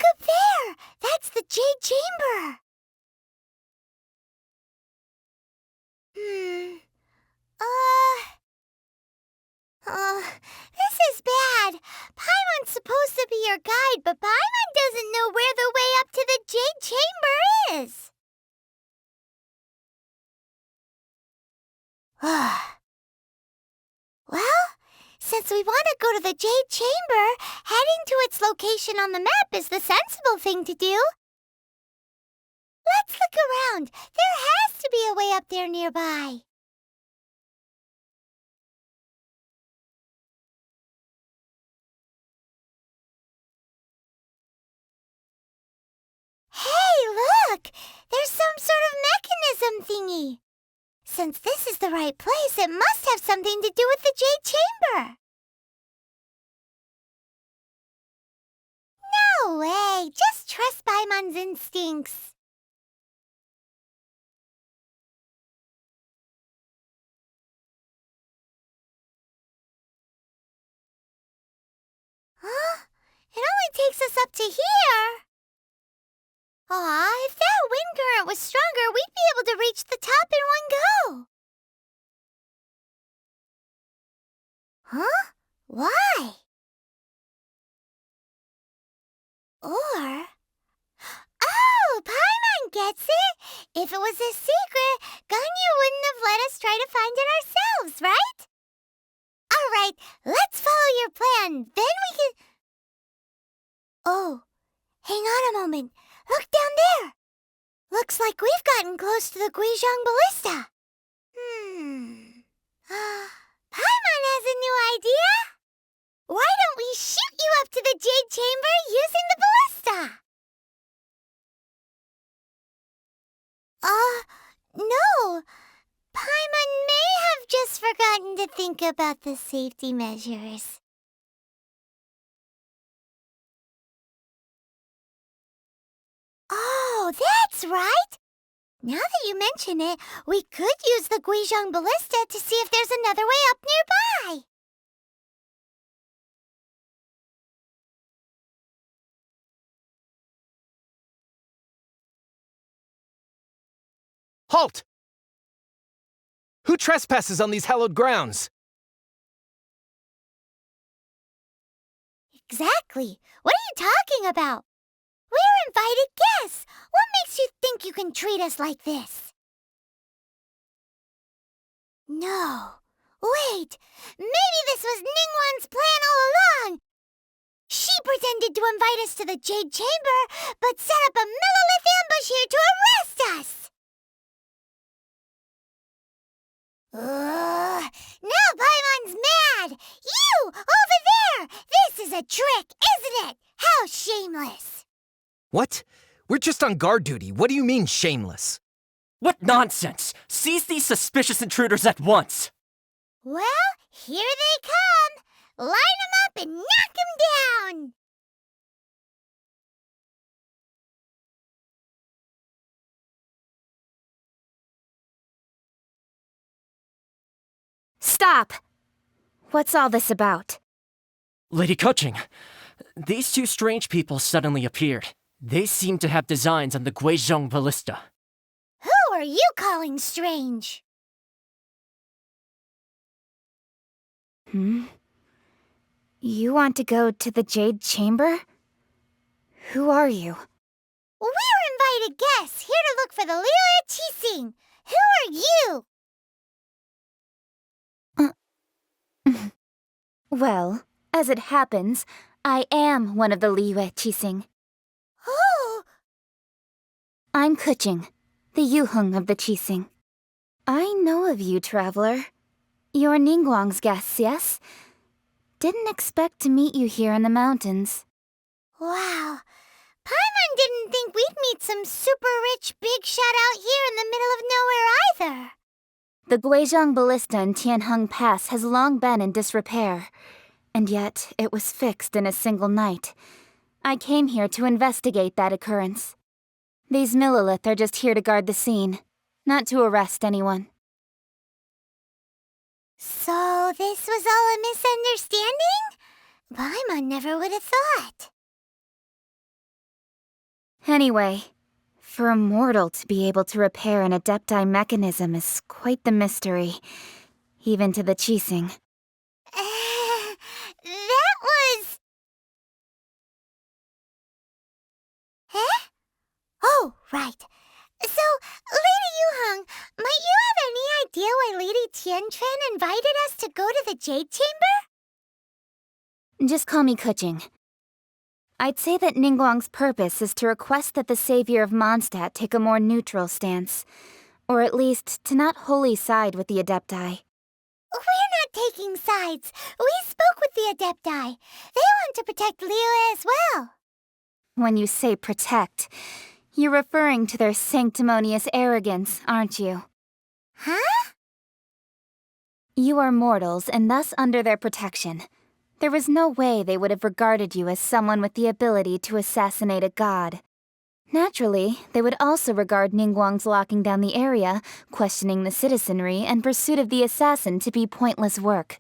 Look up there! That's the Jade Chamber! This is bad. Paimon's supposed to be your guide, but Paimon doesn't know where the way up to the Jade Chamber is. Well, since we want to go to the Jade Chamber, heading to its location on the map is the sensible thing to do. Let's look around. There has to be a way up there nearby. Hey, look! There's some sort of mechanism thingy. Since this is the right place, it must have something to do with the Jade Chamber. No way! Just trust Paimon's instincts. Huh? It only takes us up to here. Aw, if that wind current was stronger, we'd be able to reach the top in one go. Huh? Why? Or... Oh, Paimon gets it! If it was a secret, Ganyu wouldn't have let us try to find it ourselves, right? Alright, let's follow your plan, then we can... Oh, hang on a moment. Look down there! Looks like we've gotten close to the Guizhong Ballista. Paimon has a new idea! Why don't we shoot you up to the Jade Chamber using the ballista? No. Paimon may have just forgotten to think about the safety measures. Oh, that's right! Now that you mention it, we could use the Guizhong Ballista to see if there's another way up nearby. Halt! Who trespasses on these hallowed grounds? Exactly. What are you talking about? We're invited guests. What makes you think you can treat us like this? No. Wait. Maybe this was Ningguang's plan all along. She pretended to invite us to the Jade Chamber, but set up a Millilith ambush here to arrest us. Now Paimon's mad! You, over there! This is a trick, isn't it? How shameless! What? We're just on guard duty. What do you mean, shameless? What nonsense! Seize these suspicious intruders at once! Well, here they come! Line 'em up and knock 'em down! Stop! What's all this about? Lady Keqing, these two strange people suddenly appeared. They seem to have designs on the Guizhong Ballista. Who are you calling strange? You want to go to the Jade Chamber? Who are you? We're invited guests, here to look for the Liyue Qixing. Who are you? Well, as it happens, I am one of the Liyue Qixing. Oh! I'm Keqing, the Yuheng of the Qixing. I know of you, traveler. You're Ningguang's guests, yes? Didn't expect to meet you here in the mountains. Wow. Paimon didn't think we'd meet some super rich big shot out here in the middle of nowhere either. The Guizhong Ballista in Tianheng Pass has long been in disrepair, and yet it was fixed in a single night. I came here to investigate that occurrence. These Millilith are just here to guard the scene, not to arrest anyone. So this was all a misunderstanding? Paimon never would have thought. Anyway, for a mortal to be able to repair an Adepti mechanism is quite the mystery, even to the Chising. That was... Huh? Oh, right. So, Lady Yuheng, might you have any idea why Lady Tianquan invited us to go to the Jade Chamber? Just call me Kuching. I'd say that Ningguang's purpose is to request that the savior of Mondstadt take a more neutral stance. Or at least, to not wholly side with the Adepti. We're not taking sides. We spoke with the Adepti. They want to protect Liyue as well. When you say protect, you're referring to their sanctimonious arrogance, aren't you? Huh? You are mortals and thus under their protection. There was no way they would have regarded you as someone with the ability to assassinate a god. Naturally, they would also regard Ningguang's locking down the area, questioning the citizenry, and pursuit of the assassin to be pointless work.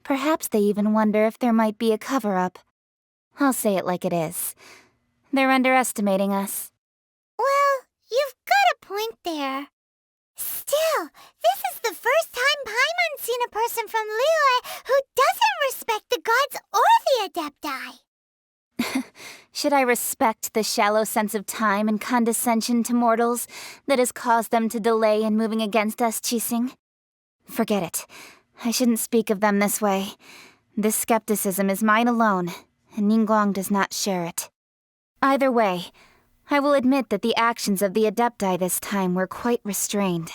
Perhaps they even wonder if there might be a cover-up. I'll say it like it is. They're underestimating us. Well, you've got a point there. Still, this is the first time Paimon's seen a person from Liyue who doesn't respect the gods or the Adepti. Should I respect the shallow sense of time and condescension to mortals that has caused them to delay in moving against us, Chising? Forget it. I shouldn't speak of them this way. This skepticism is mine alone, and Ningguang does not share it. Either way, I will admit that the actions of the Adepti this time were quite restrained.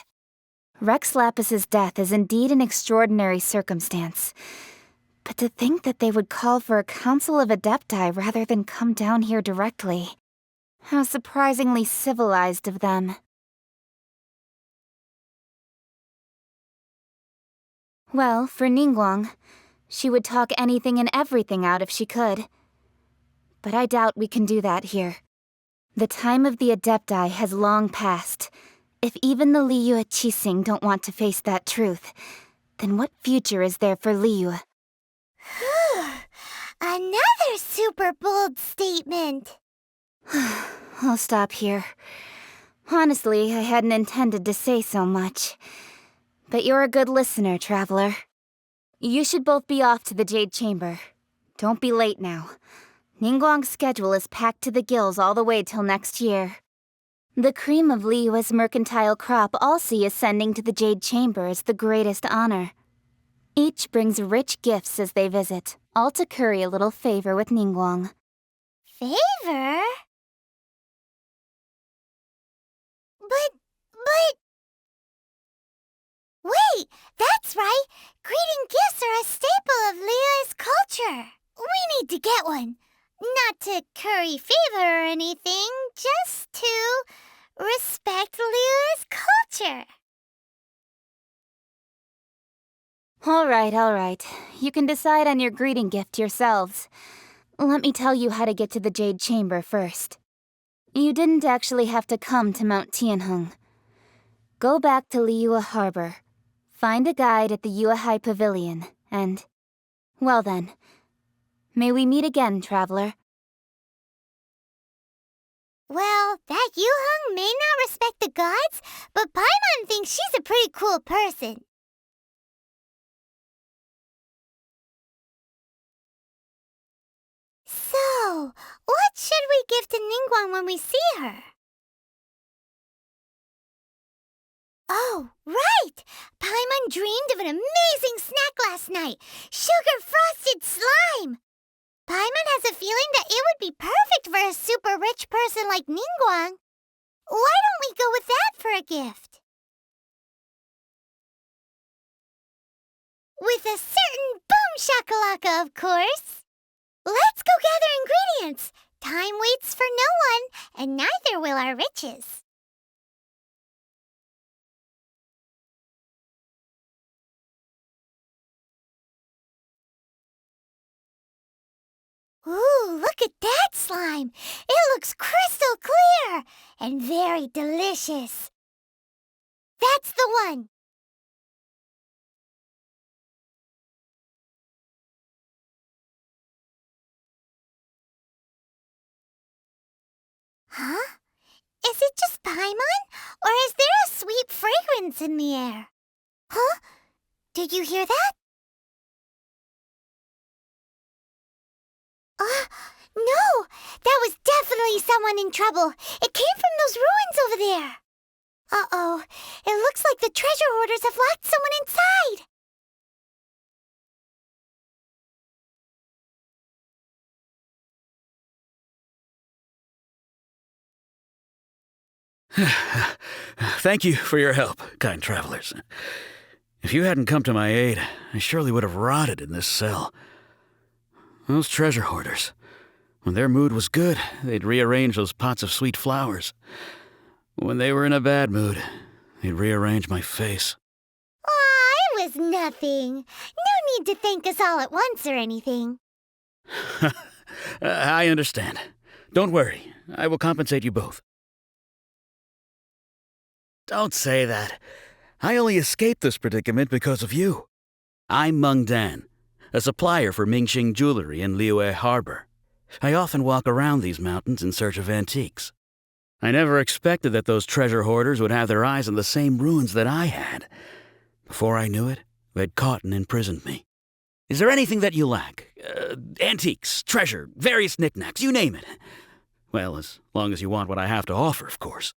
Rex Lapis's death is indeed an extraordinary circumstance. But to think that they would call for a council of Adepti rather than come down here directly. How surprisingly civilized of them. Well, for Ningguang, she would talk anything and everything out if she could. But I doubt we can do that here. The time of the Adepti has long passed. If even the Liyue Chising don't want to face that truth, then what future is there for Liyue? Another super bold statement. I'll stop here. Honestly, I hadn't intended to say so much. But you're a good listener, Traveler. You should both be off to the Jade Chamber. Don't be late now. Ningguang's schedule is packed to the gills all the way till next year. The cream of Liyue's mercantile crop all see ascending to the Jade Chamber as the greatest honor. Each brings rich gifts as they visit, all to curry a little favor with Ningguang. Favor? But... Wait, that's right! Greeting gifts are a staple of Liyue's culture. We need to get one. Not to curry favor or anything, just to respect Liyue's culture. All right. You can decide on your greeting gift yourselves. Let me tell you how to get to the Jade Chamber first. You didn't actually have to come to Mount Tianheng. Go back to Liyue Harbor. Find a guide at the Yuehai Pavilion, and... well then. May we meet again, Traveler. Well, that Yuheng may not respect the gods, but Paimon thinks she's a pretty cool person. So, what should we give to Ningguang when we see her? Oh, right! Paimon dreamed of an amazing snack last night! Sugar-frosted slime! Paimon has a feeling that it would be perfect for a super rich person like Ningguang. Why don't we go with that for a gift? With a certain boom shakalaka, of course! Let's go gather ingredients! Time waits for no one, and neither will our riches. Ooh, look at that slime! It looks crystal clear and very delicious. That's the one! Huh? Is it just Paimon? Or is there a sweet fragrance in the air? Huh? Did you hear that? No! That was definitely someone in trouble. It came from those ruins over there. Uh-oh. It looks like the treasure hoarders have locked someone inside. Thank you for your help, kind travelers. If you hadn't come to my aid, I surely would have rotted in this cell. Those treasure hoarders, when their mood was good, they'd rearrange those pots of sweet flowers. When they were in a bad mood, they'd rearrange my face. Aw, it was nothing. No need to thank us all at once or anything. I understand. Don't worry, I will compensate you both. Don't say that. I only escaped this predicament because of you. I'm Meng Dan, a supplier for Mingxing Jewelry in Liyue Harbor. I often walk around these mountains in search of antiques. I never expected that those treasure hoarders would have their eyes on the same ruins that I had. Before I knew it, they'd caught and imprisoned me. Is there anything that you lack? Antiques, treasure, various knickknacks, you name it. Well, as long as you want what I have to offer, of course.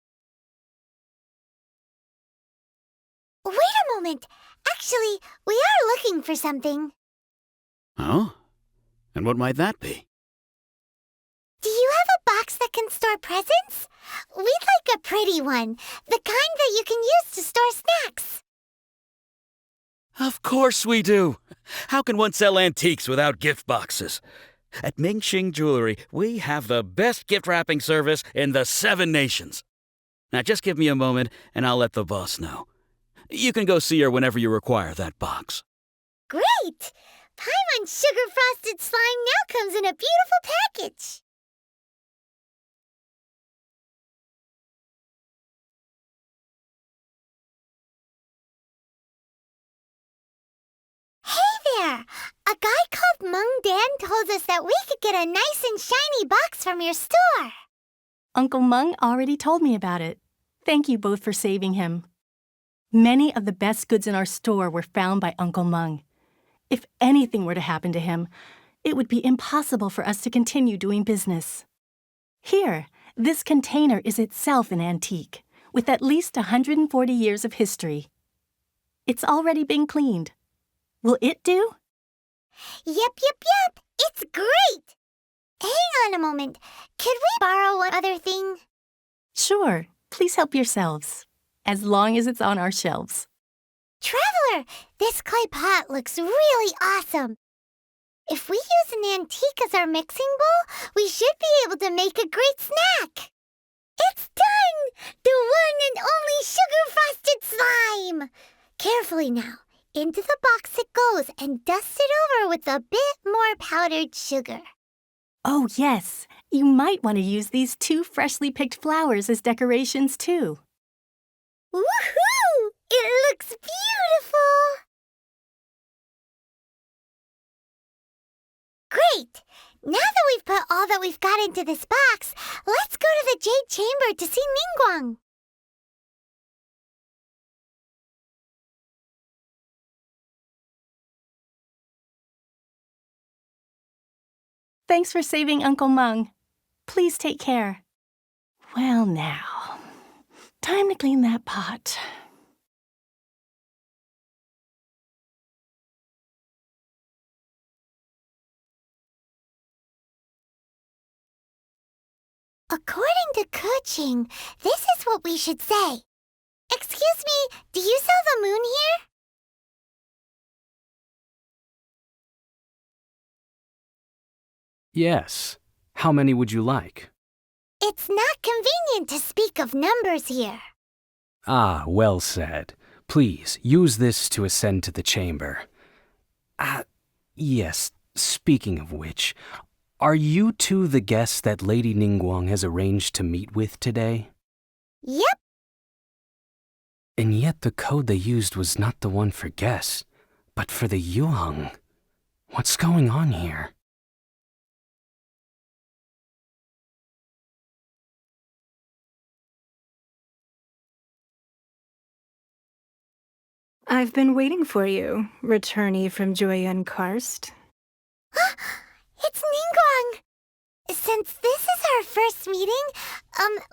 Wait a moment. Actually, we are looking for something. Oh? And what might that be? Do you have a box that can store presents? We'd like a pretty one. The kind that you can use to store snacks. Of course we do. How can one sell antiques without gift boxes? At Mingxing Jewelry, we have the best gift wrapping service in the 7 nations. Now just give me a moment and I'll let the boss know. You can go see her whenever you require that box. Great! Paimon's sugar-frosted slime now comes in a beautiful package. Hey there! A guy called Meng Dan told us that we could get a nice and shiny box from your store. Uncle Meng already told me about it. Thank you both for saving him. Many of the best goods in our store were found by Uncle Meng. If anything were to happen to him, it would be impossible for us to continue doing business. Here, this container is itself an antique, with at least 140 years of history. It's already been cleaned. Will it do? Yep. It's great! Hang on a moment. Could we borrow one other thing? Sure, please help yourselves, as long as it's on our shelves. Traveler, this clay pot looks really awesome. If we use an antique as our mixing bowl, we should be able to make a great snack. It's done! The one and only sugar-frosted slime! Carefully now. Into the box it goes and dust it over with a bit more powdered sugar. Oh, yes. You might want to use these 2 freshly picked flowers as decorations, too. Woohoo! It looks beautiful! Great! Now that we've put all that we've got into this box, let's go to the Jade Chamber to see Ningguang. Thanks for saving Uncle Meng. Please take care. Well now, time to clean that pot. According to Kuching, this is what we should say. Excuse me, do you sell the moon here? Yes. How many would you like? It's not convenient to speak of numbers here. Ah, well said. Please, use this to ascend to the chamber. Yes, speaking of which, are you two the guests that Lady Ningguang has arranged to meet with today? Yep. And yet the code they used was not the one for guests, but for the Yuheng. What's going on here? I've been waiting for you, returnee from Joyun Karst. It's Ningguang! Since this is our first meeting,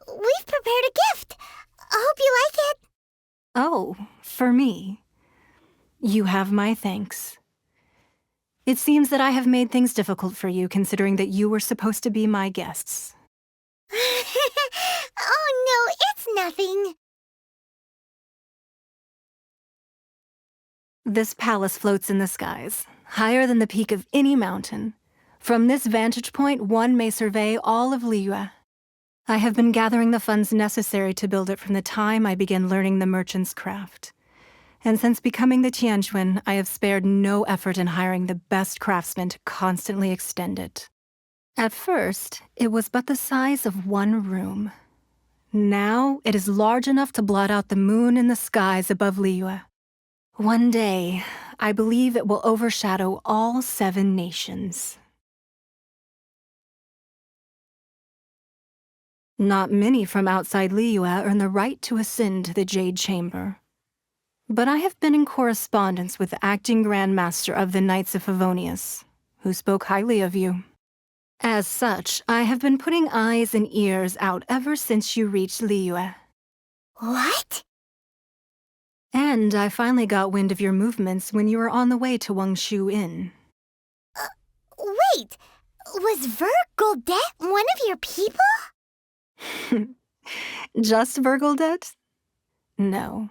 we've prepared a gift. I hope you like it. Oh, for me. You have my thanks. It seems that I have made things difficult for you, considering that you were supposed to be my guests. Oh no, it's nothing. This palace floats in the skies, higher than the peak of any mountain. From this vantage point, one may survey all of Liyue. I have been gathering the funds necessary to build it from the time I began learning the merchant's craft. And since becoming the Tianjuan, I have spared no effort in hiring the best craftsmen to constantly extend it. At first, it was but the size of one room. Now, it is large enough to blot out the moon in the skies above Liyue. One day, I believe it will overshadow all 7 nations. Not many from outside Liyue earn the right to ascend to the Jade Chamber. But I have been in correspondence with the acting Grand Master of the Knights of Favonius, who spoke highly of you. As such, I have been putting eyes and ears out ever since you reached Liyue. What? And I finally got wind of your movements when you were on the way to Wangshu Inn. Wait, was Vergoldet one of your people? Just Vergoldet? No.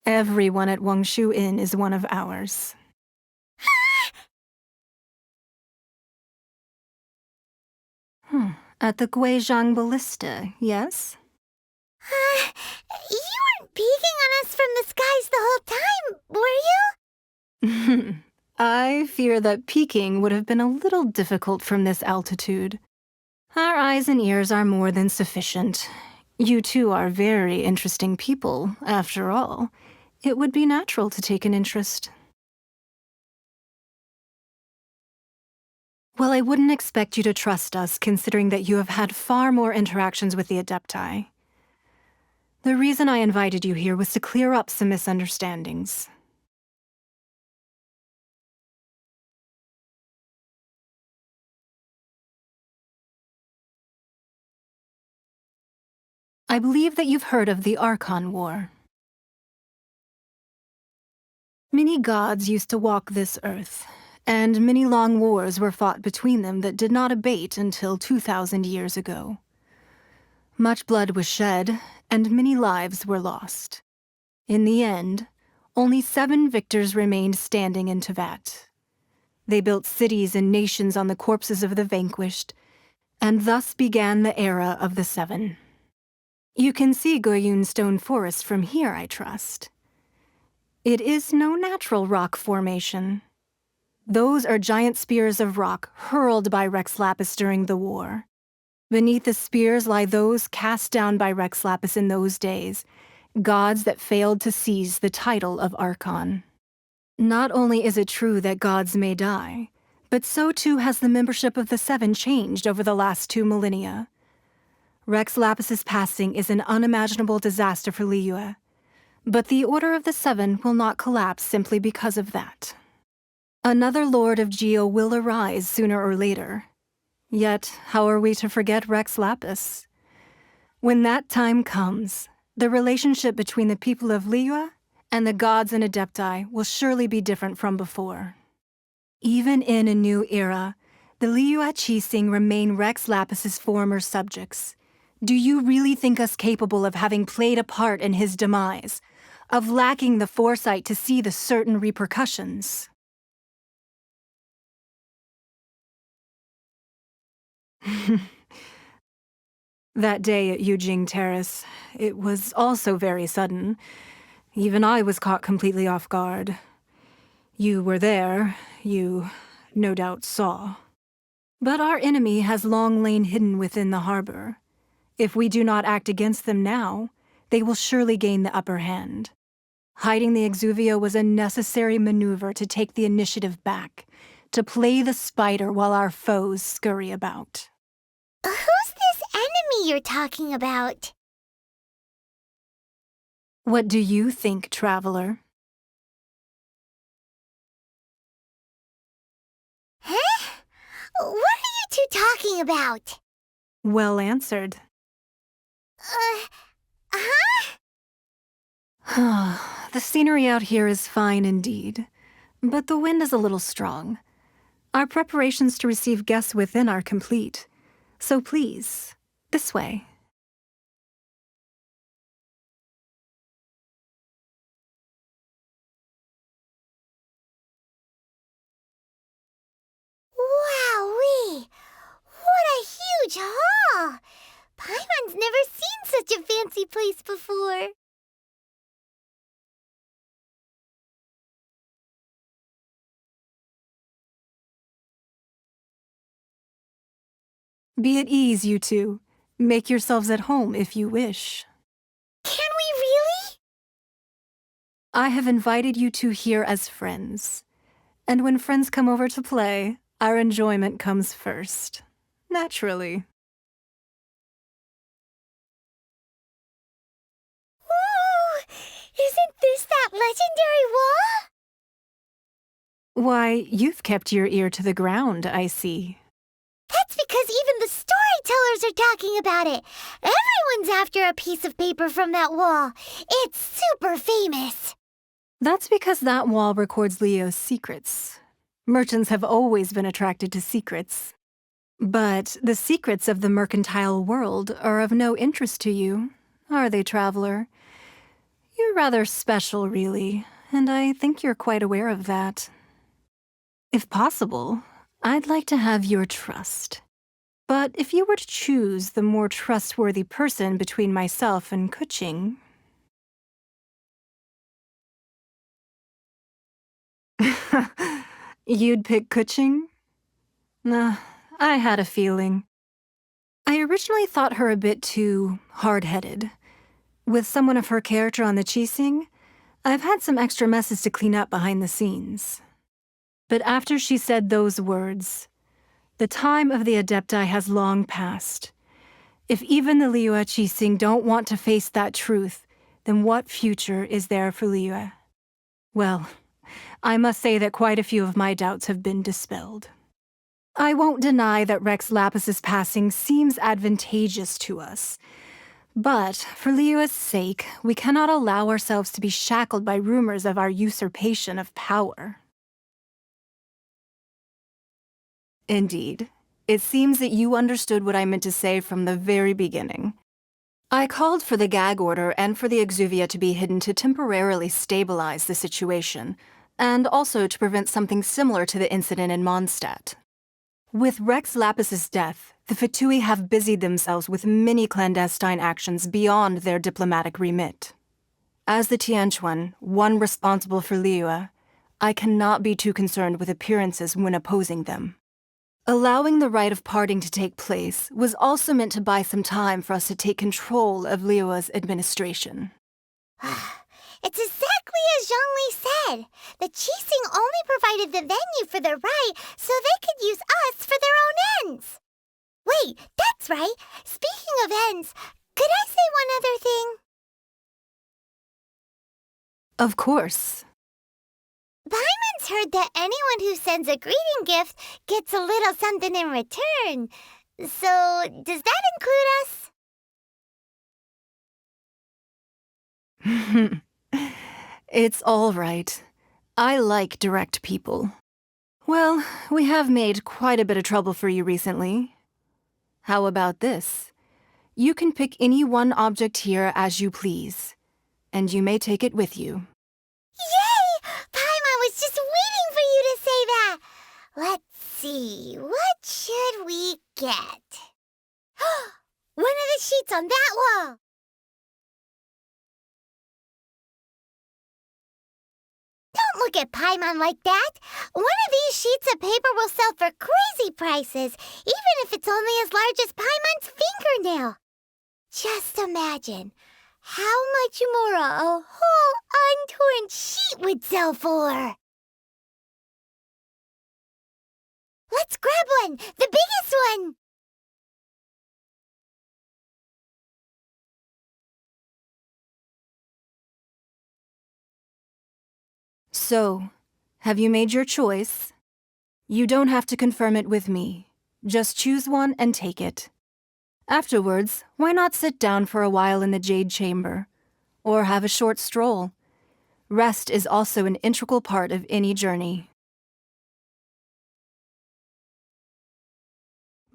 Everyone at Wangshu Inn is one of ours. At the Guizhang Ballista, yes? You weren't peeking on us from the skies the whole time, were you? I fear that peeking would have been a little difficult from this altitude. Our eyes and ears are more than sufficient. You two are very interesting people, after all. It would be natural to take an interest. Well, I wouldn't expect you to trust us, considering that you have had far more interactions with the Adepti. The reason I invited you here was to clear up some misunderstandings. I believe that you've heard of the Archon War. Many gods used to walk this earth, and many long wars were fought between them that did not abate until 2,000 years ago. Much blood was shed, and many lives were lost. In the end, only 7 victors remained standing in Tevat. They built cities and nations on the corpses of the vanquished, and thus began the era of the 7. You can see Goyun Stone Forest from here, I trust. It is no natural rock formation. Those are giant spears of rock hurled by Rex Lapis during the war. Beneath the spears lie those cast down by Rex Lapis in those days, gods that failed to seize the title of Archon. Not only is it true that gods may die, but so too has the membership of the 7 changed over the last 2 millennia. Rex Lapis's passing is an unimaginable disaster for Liyue, but the Order of the 7 will not collapse simply because of that. Another Lord of Geo will arise sooner or later. Yet, how are we to forget Rex Lapis? When that time comes, the relationship between the people of Liyue and the gods and Adepti will surely be different from before. Even in a new era, the Liyue Qixing remain Rex Lapis's former subjects. Do you really think us capable of having played a part in his demise, of lacking the foresight to see the certain repercussions? That day at Yujing Terrace, it was also very sudden. Even I was caught completely off guard. You were there, you no doubt saw. But our enemy has long lain hidden within the harbor. If we do not act against them now, they will surely gain the upper hand. Hiding the Exuvio was a necessary maneuver to take the initiative back, to play the spider while our foes scurry about. Who's this enemy you're talking about? What do you think, traveler? What are you two talking about? Well answered. Huh? The scenery out here is fine indeed, but the wind is a little strong. Our preparations to receive guests within are complete. So please, this way. Wowee! What a huge hall! Paimon's never seen such a fancy place before. Be at ease, you two. Make yourselves at home if you wish. Can we really? I have invited you two here as friends. And when friends come over to play, our enjoyment comes first. Naturally. Ooh! Isn't this that legendary wall? Why, you've kept your ear to the ground, I see. That's because even the storytellers are talking about it. Everyone's after a piece of paper from that wall. It's super famous. That's because that wall records Liyue's secrets. Merchants have always been attracted to secrets. But the secrets of the mercantile world are of no interest to you, are they, traveler? You're rather special, really, and I think you're quite aware of that. If possible, I'd like to have your trust. But if you were to choose the more trustworthy person between myself and Kuching... You'd pick Kuching? Nah, I had a feeling. I originally thought her a bit too hard-headed. With someone of her character on the Qixing, I've had some extra messes to clean up behind the scenes. But after she said those words, the time of the Adepti has long passed. If even the Liyue Qixing don't want to face that truth, then what future is there for Liyue? Well, I must say that quite a few of my doubts have been dispelled. I won't deny that Rex Lapis's passing seems advantageous to us. But, for Liyue's sake, we cannot allow ourselves to be shackled by rumors of our usurpation of power. Indeed. It seems that you understood what I meant to say from the very beginning. I called for the gag order and for the exuvia to be hidden to temporarily stabilize the situation, and also to prevent something similar to the incident in Mondstadt. With Rex Lapis's death, the Fatui have busied themselves with many clandestine actions beyond their diplomatic remit. As the Tianquan, one responsible for Liyue, I cannot be too concerned with appearances when opposing them. Allowing the rite of parting to take place was also meant to buy some time for us to take control of Liyue's administration. It's exactly as Zhongli said. The Qixing only provided the venue for the rite so they could use us for their own ends. Wait, that's right. Speaking of ends, could I say one other thing? Of course. Paimon's heard that anyone who sends a greeting gift gets a little something in return. So, does that include us? It's all right. I like direct people. Well, we have made quite a bit of trouble for you recently. How about this? You can pick any one object here as you please, and you may take it with you. Yay! Paimon was just waiting for you to say that. Let's see, what should we get? One of the sheets on that wall. Don't look at Paimon like that. One of these sheets of paper will sell for crazy prices, even if it's only as large as Paimon's fingernail. Just imagine how much more a whole untorn sheet would sell for. Let's grab one, the biggest one. So, have you made your choice? You don't have to confirm it with me. Just choose one and take it. Afterwards, why not sit down for a while in the Jade Chamber? Or have a short stroll? Rest is also an integral part of any journey.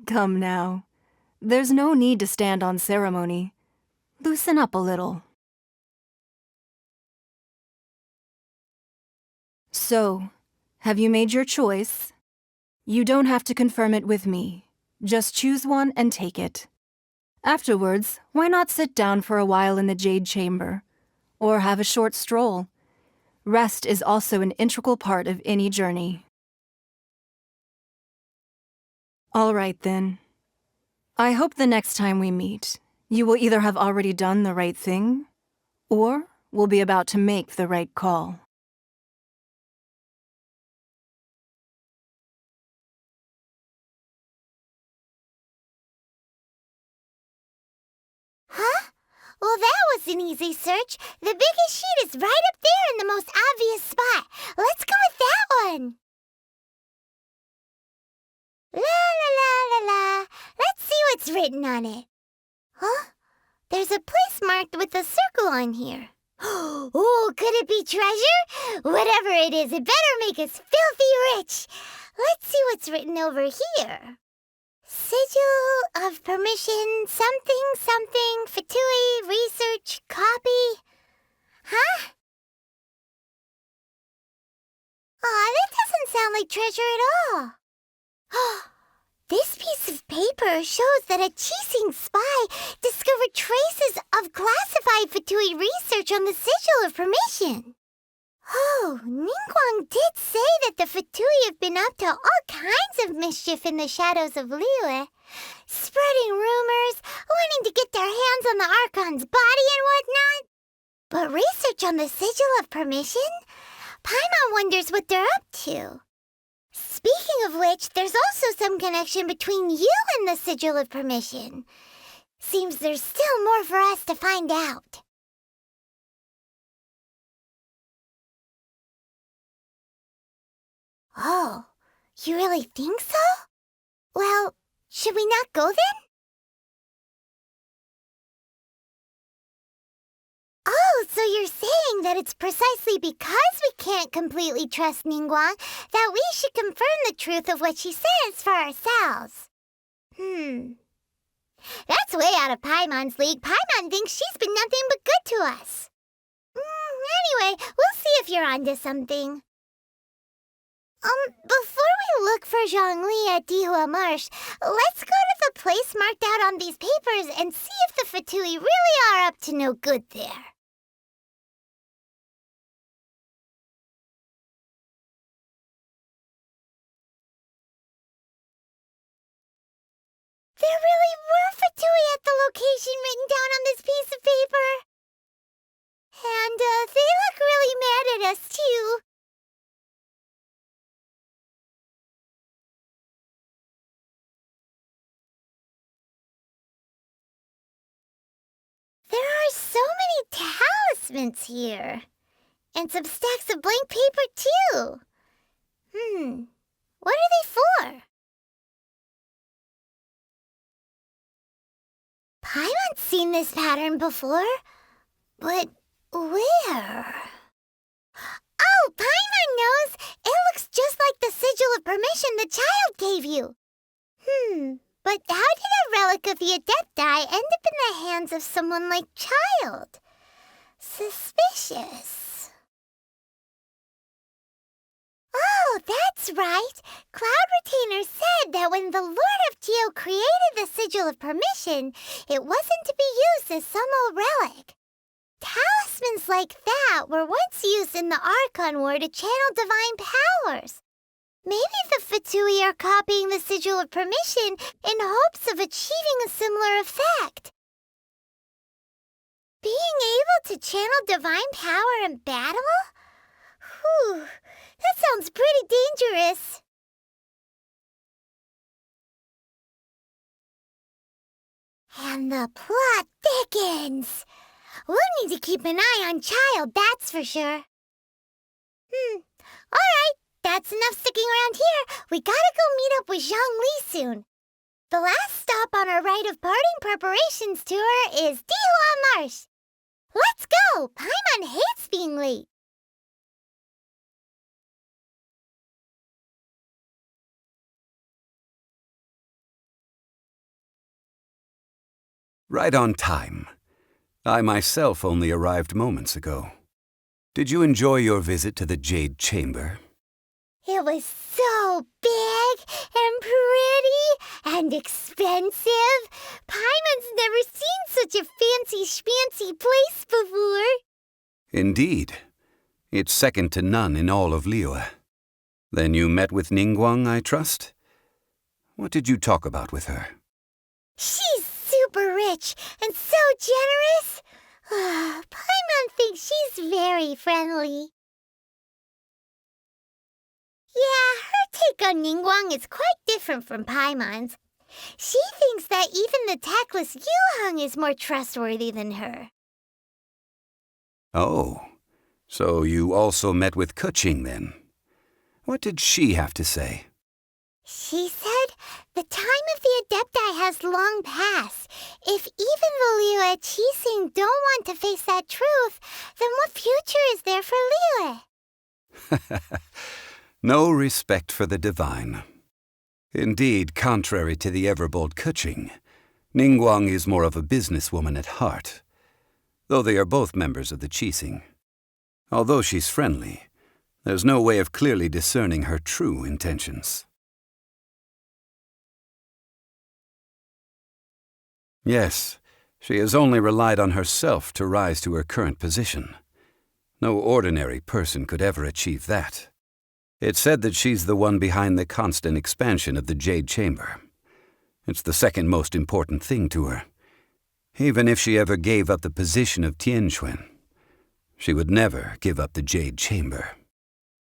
Come now. There's no need to stand on ceremony. Loosen up a little. So, have you made your choice? You don't have to confirm it with me. Just choose one and take it. Afterwards, why not sit down for a while in the Jade Chamber? Or have a short stroll? Rest is also an integral part of any journey. All right then. I hope the next time we meet, you will either have already done the right thing, or will be about to make the right call. Huh? Well, that was an easy search. The biggest sheet is right up there in the most obvious spot. Let's go with that one. La la la la la. Let's see what's written on it. Huh? There's a place marked with a circle on here. Oh, could it be treasure? Whatever it is, it better make us filthy rich. Let's see what's written over here. Sigil of permission, something, something, Fatui, research, copy. Huh? Aw, that doesn't sound like treasure at all. This piece of paper shows that a Qixing spy discovered traces of classified Fatui research on the Sigil of Permission. Oh, Ningguang did say that the Fatui have been up to all kinds of mischief in the shadows of Liyue, spreading rumors, wanting to get their hands on the Archon's body and whatnot. But research on the Sigil of Permission? Paimon wonders what they're up to. Speaking of which, there's also some connection between you and the Sigil of Permission. Seems there's still more for us to find out. Oh, you really think so? Well, should we not go then? Oh, so you're saying that it's precisely because we can't completely trust Ningguang that we should confirm the truth of what she says for ourselves. That's way out of Paimon's league. Paimon thinks she's been nothing but good to us. Anyway, we'll see if you're onto something. Before we look for Zhongli at Dihua Marsh, let's go to the place marked out on these papers and see if the Fatui really are up to no good there. There really were Fatui at the location written down on this piece of paper. And, they look really mad at us, too. There are so many talismans here. And some stacks of blank paper, too. What are they for? Paimon's seen this pattern before. But where? Oh, Paimon knows! It looks just like the Sigil of Permission the child gave you. But how did a relic of the Adepti end up in the hands of someone like Child? Suspicious. Oh, that's right. Cloud Retainer said that when the Lord of Geo created the Sigil of Permission, it wasn't to be used as some old relic. Talismans like that were once used in the Archon War to channel divine powers. Maybe the Fatui are copying the Sigil of Permission in hopes of achieving a similar effect. Being able to channel divine power in battle? Whew, that sounds pretty dangerous. And the plot thickens. We'll need to keep an eye on Child, that's for sure. All right, That's enough sticking around here. We gotta go meet up with Zhang Li soon. The last stop on our rite of parting preparations tour is Dihua Marsh. Let's go! Paimon hates being late. Right on time. I myself only arrived moments ago. Did you enjoy your visit to the Jade Chamber? It was so big and pretty and expensive. Paimon's never seen such a fancy schmancy place before. Indeed. It's second to none in all of Liyue. Then you met with Ningguang, I trust? What did you talk about with her? She's super rich and so generous. Paimon thinks she's very friendly. Yeah, her take on Ningguang is quite different from Paimon's. She thinks that even the tactless Yuheng is more trustworthy than her. Oh, so you also met with Keqing then? What did she have to say? She said the time of the Adepti has long passed. If even the Liyue Qixing don't want to face that truth, then what future is there for Liyue? No respect for the divine. Indeed, contrary to the ever-bold Keqing, Ningguang is more of a businesswoman at heart, though they are both members of the Qixing. Although she's friendly, there's no way of clearly discerning her true intentions. Yes, she has only relied on herself to rise to her current position. No ordinary person could ever achieve that. It's said that she's the one behind the constant expansion of the Jade Chamber. It's the second most important thing to her. Even if she ever gave up the position of Tianquan, she would never give up the Jade Chamber.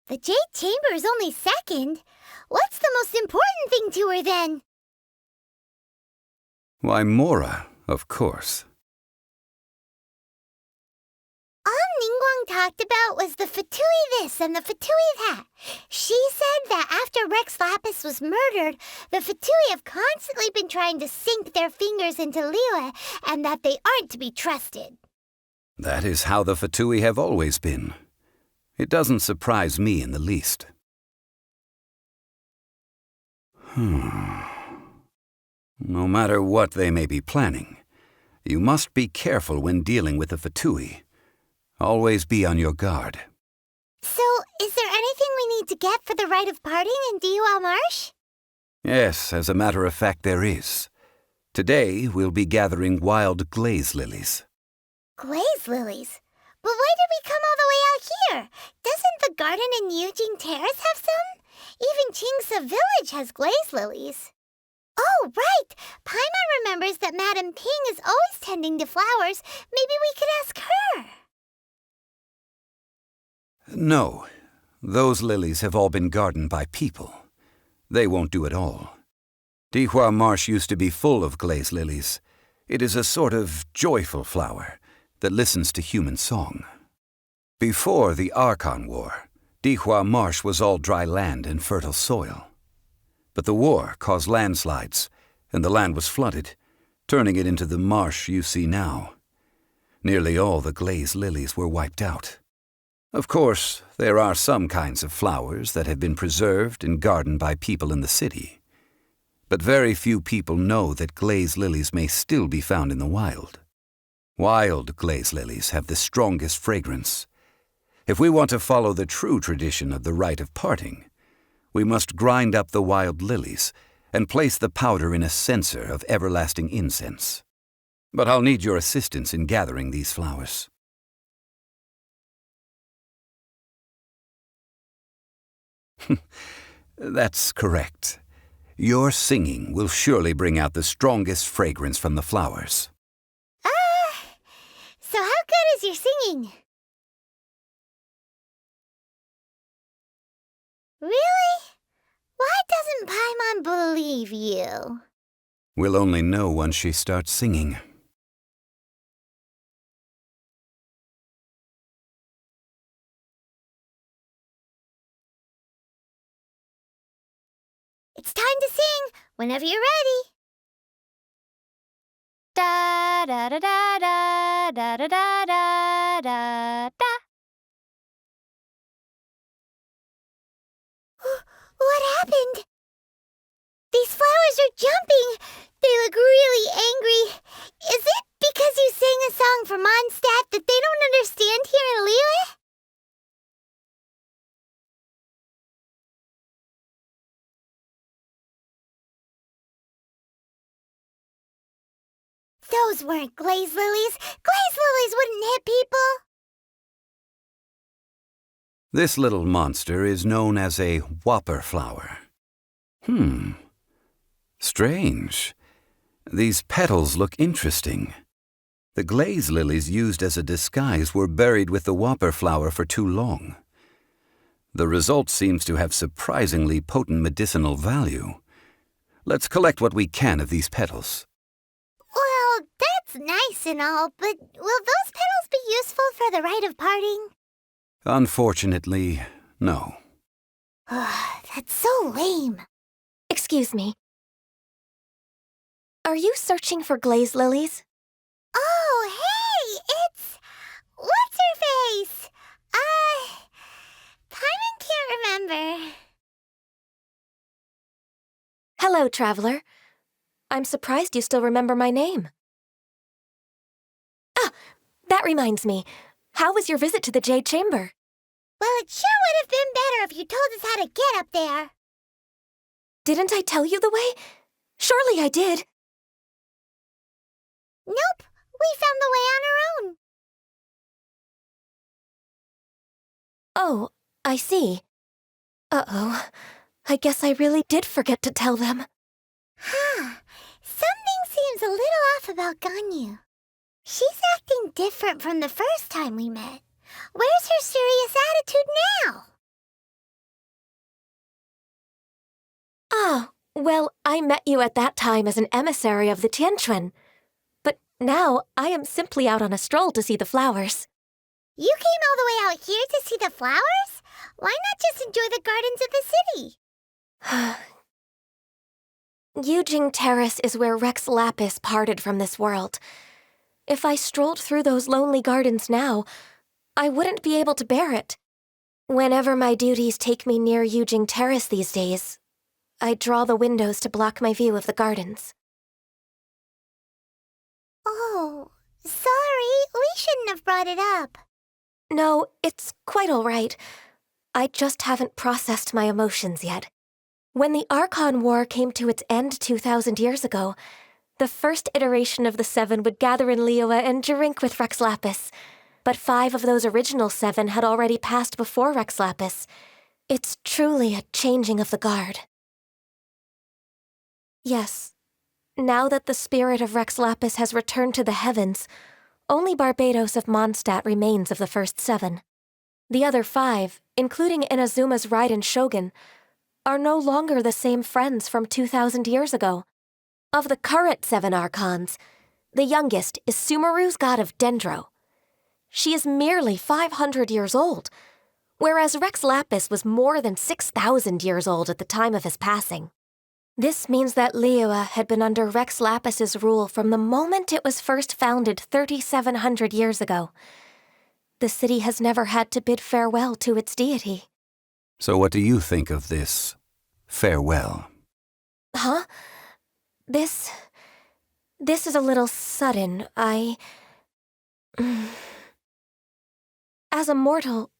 The Jade Chamber is only second. What's the most important thing to her then? Why, Mora, of course. All Ningguang talked about was the Fatui this and the Fatui that. She said that after Rex Lapis was murdered, the Fatui have constantly been trying to sink their fingers into Liyue and that they aren't to be trusted. That is how the Fatui have always been. It doesn't surprise me in the least. No matter what they may be planning, you must be careful when dealing with the Fatui. Always be on your guard. So, is there anything we need to get for the rite of parting in Dihua Marsh? Yes, as a matter of fact, there is. Today, we'll be gathering wild glaze lilies. Glaze lilies? But why did we come all the way out here? Doesn't the garden in Yujing Terrace have some? Even Qingse Village has glaze lilies. Oh, right! Paimon remembers that Madame Ping is always tending to flowers. Maybe we could ask her. No, those lilies have all been gardened by people. They won't do it all. Dihua Marsh used to be full of glaze lilies. It is a sort of joyful flower that listens to human song. Before the Archon War, Dihua Marsh was all dry land and fertile soil. But the war caused landslides, and the land was flooded, turning it into the marsh you see now. Nearly all the glaze lilies were wiped out. Of course, there are some kinds of flowers that have been preserved and gardened by people in the city. But very few people know that glaze lilies may still be found in the wild. Wild glaze lilies have the strongest fragrance. If we want to follow the true tradition of the rite of parting, we must grind up the wild lilies and place the powder in a censer of everlasting incense. But I'll need your assistance in gathering these flowers. That's correct. Your singing will surely bring out the strongest fragrance from the flowers. So how good is your singing? Really? Why doesn't Paimon believe you? We'll only know once she starts singing. time to sing, whenever you're ready. Da da da da da da da da da da da. What happened? These flowers are jumping. They look really angry. Is it because you sang a song for Mondstadt that they don't understand here in Liyue? Those weren't glaze lilies. Glaze lilies wouldn't hit people. This little monster is known as a whopper flower. Strange. These petals look interesting. The glaze lilies used as a disguise were buried with the whopper flower for too long. The result seems to have surprisingly potent medicinal value. Let's collect what we can of these petals. Well, that's nice and all, but will those petals be useful for the rite of parting? Unfortunately, no. That's so lame. Excuse me. Are you searching for glaze lilies? Oh, hey, it's... What's her face? Paimon can't remember. Hello, traveler. I'm surprised you still remember my name. Ah, that reminds me. How was your visit to the Jade Chamber? Well, it sure would have been better if you told us how to get up there. Didn't I tell you the way? Surely I did. Nope, we found the way on our own. Oh, I see. Uh-oh. I guess I really did forget to tell them. Something seems a little off about Ganyu. She's acting different from the first time we met. Where's her serious attitude now? Ah, well, I met you at that time as an emissary of the Tianquan. But now I am simply out on a stroll to see the flowers. You came all the way out here to see the flowers? Why not just enjoy the gardens of the city? Yujing Terrace is where Rex Lapis parted from this world. If I strolled through those lonely gardens now, I wouldn't be able to bear it. Whenever my duties take me near Yujing Terrace these days, I draw the windows to block my view of the gardens. Oh, sorry, we shouldn't have brought it up. No, it's quite all right. I just haven't processed my emotions yet. When the Archon War came to its end 2,000 years ago, the first iteration of the Seven would gather in Liyue and drink with Rex Lapis. But 5 of those original 7 had already passed before Rex Lapis. It's truly a changing of the guard. Yes, now that the spirit of Rex Lapis has returned to the heavens, only Barbados of Mondstadt remains of the first 7. The other 5, including Inazuma's Raiden Shogun, are no longer the same friends from 2,000 years ago. Of the current 7 Archons, the youngest is Sumeru's god of Dendro. She is merely 500 years old, whereas Rex Lapis was more than 6,000 years old at the time of his passing. This means that Liyue had been under Rex Lapis's rule from the moment it was first founded 3,700 years ago. The city has never had to bid farewell to its deity. So what do you think of this farewell? Huh? This is a little sudden. As a mortal,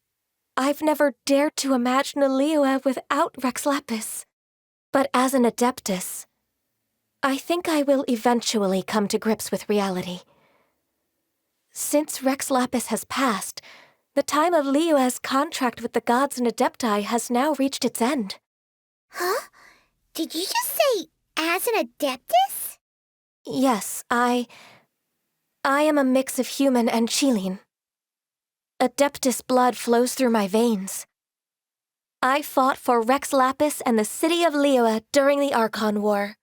I've never dared to imagine a Liyue without Rex Lapis. But as an Adeptus, I think I will eventually come to grips with reality. Since Rex Lapis has passed, the time of Liyue's contract with the gods and Adepti has now reached its end. Huh? Did you just say, as an Adeptus? Yes, I am a mix of human and Qilin. Adeptus blood flows through my veins. I fought for Rex Lapis and the city of Liyue during the Archon War.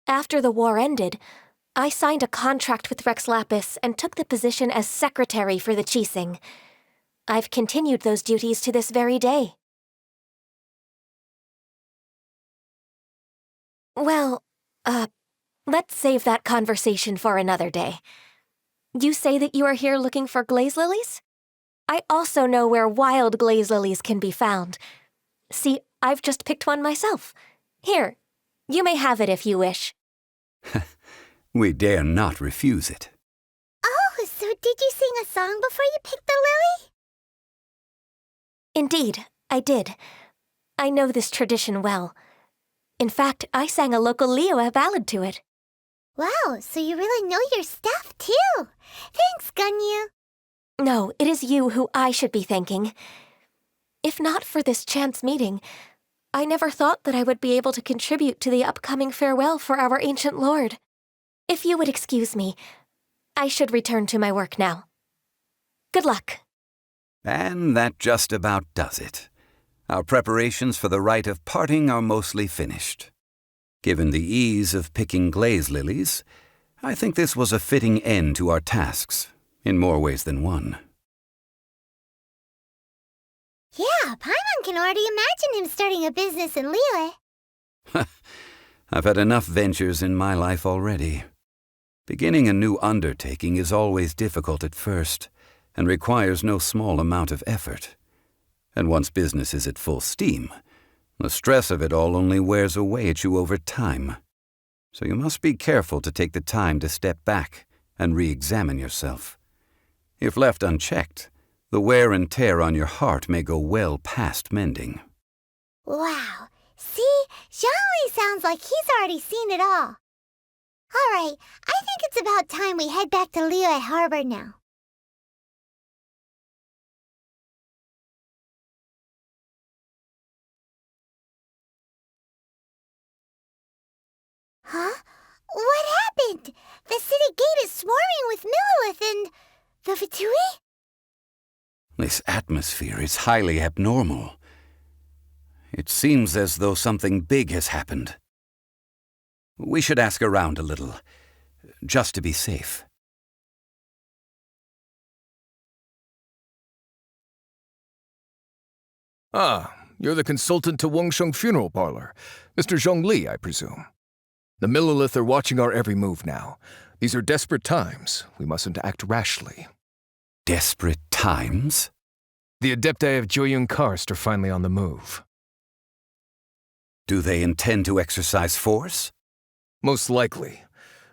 After the war ended, I signed a contract with Rex Lapis and took the position as secretary for the Qixing. I've continued those duties to this very day. Well, let's save that conversation for another day. You say that you are here looking for glaze lilies? I also know where wild glaze lilies can be found. See, I've just picked one myself. Here, you may have it if you wish. We dare not refuse it. Oh, so did you sing a song before you picked the lily? Indeed, I did. I know this tradition well. In fact, I sang a local Liyue ballad to it. Wow, so you really know your stuff, too. Thanks, Gunyu. No, it is you who I should be thanking. If not for this chance meeting, I never thought that I would be able to contribute to the upcoming farewell for our ancient lord. If you would excuse me, I should return to my work now. Good luck. And that just about does it. Our preparations for the rite of parting are mostly finished. Given the ease of picking glaze lilies, I think this was a fitting end to our tasks, in more ways than one. Yeah, Paimon can already imagine him starting a business in Liyue. I've had enough ventures in my life already. Beginning a new undertaking is always difficult at first, and requires no small amount of effort. And once business is at full steam, the stress of it all only wears away at you over time. So you must be careful to take the time to step back and re-examine yourself. If left unchecked, the wear and tear on your heart may go well past mending. Wow. See? Zhongli sounds like he's already seen it all. All right, I think it's about time we head back to Liyue Harbor now. Huh? What happened? The city gate is swarming with Millilith and... the Fatui? This atmosphere is highly abnormal. It seems as though something big has happened. We should ask around a little, just to be safe. Ah, you're the consultant to Wangsheng Funeral Parlor. Mr. Zhongli, I presume. The Millilith are watching our every move now. These are desperate times. We mustn't act rashly. Desperate times? The Adepti of Joyun Karst are finally on the move. Do they intend to exercise force? Most likely.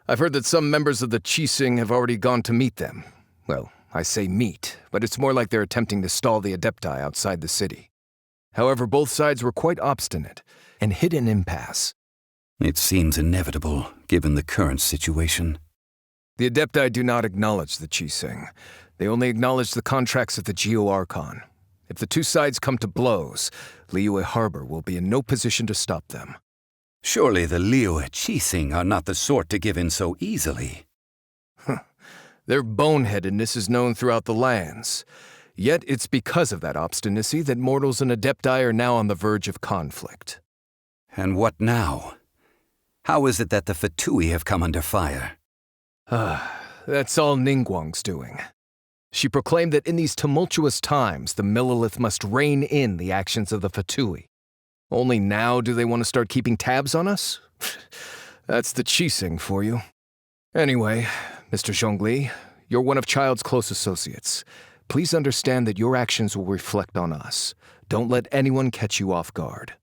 I've heard that some members of the Qixing have already gone to meet them. Well, I say meet, but it's more like they're attempting to stall the Adepti outside the city. However, both sides were quite obstinate and hit an impasse. It seems inevitable, given the current situation. The Adepti do not acknowledge the Qixing. They only acknowledge the contracts of the Geo-Archon. If the two sides come to blows, Liyue Harbor will be in no position to stop them. Surely the Liyue Qixing are not the sort to give in so easily. Their boneheadedness is known throughout the lands. Yet it's because of that obstinacy that mortals and Adepti are now on the verge of conflict. And what now? How is it that the Fatui have come under fire? That's all Ningguang's doing. She proclaimed that in these tumultuous times, the Millilith must rein in the actions of the Fatui. Only now do they want to start keeping tabs on us? That's the Qixing for you. Anyway, Mr. Zhongli, you're one of Child's close associates. Please understand that your actions will reflect on us. Don't let anyone catch you off guard.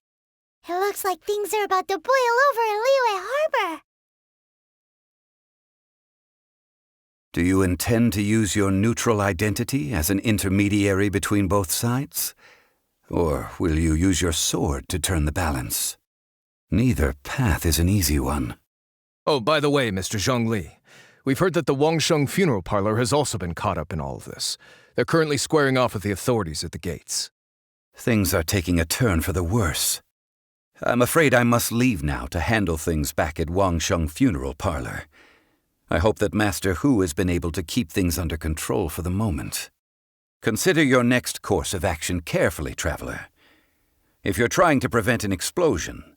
It looks like things are about to boil over in Liyue Harbor. Do you intend to use your neutral identity as an intermediary between both sides? Or will you use your sword to turn the balance? Neither path is an easy one. Oh, by the way, Mr. Zhongli, we've heard that the Wangsheng Funeral Parlor has also been caught up in all of this. They're currently squaring off with the authorities at the gates. Things are taking a turn for the worse. I'm afraid I must leave now to handle things back at Wangsheng Funeral Parlor. I hope that Master Hu has been able to keep things under control for the moment. Consider your next course of action carefully, traveler. If you're trying to prevent an explosion,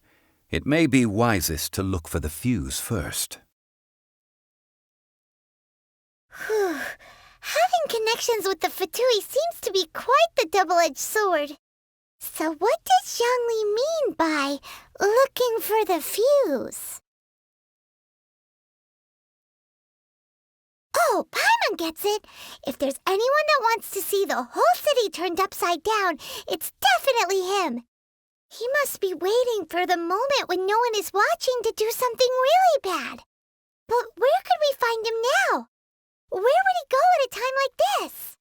it may be wisest to look for the fuse first. Whew. Having connections with the Fatui seems to be quite the double-edged sword. So what does Zhongli mean by looking for the fuse? Oh, Paimon gets it. If there's anyone that wants to see the whole city turned upside down, it's definitely him. He must be waiting for the moment when no one is watching to do something really bad. But where could we find him now? Where would he go at a time like this?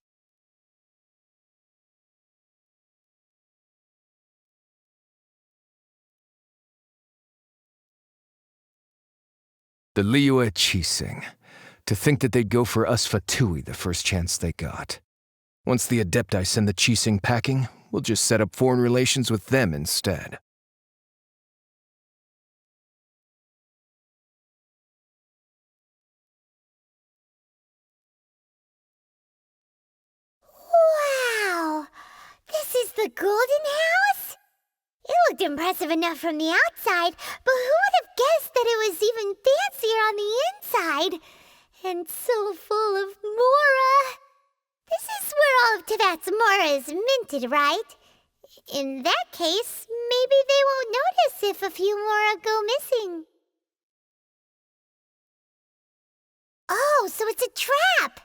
The Liyue Qixing. To think that they'd go for us Fatui the first chance they got. Once the Adepti send the Qixing packing, we'll just set up foreign relations with them instead. Wow! This is the Golden House? It looked impressive enough from the outside, but who would have guessed that it was even fancier on the inside? And so full of Mora. This is where all of Teyvat's Mora is minted, right? In that case, maybe they won't notice if a few Mora go missing. Oh, so it's a trap!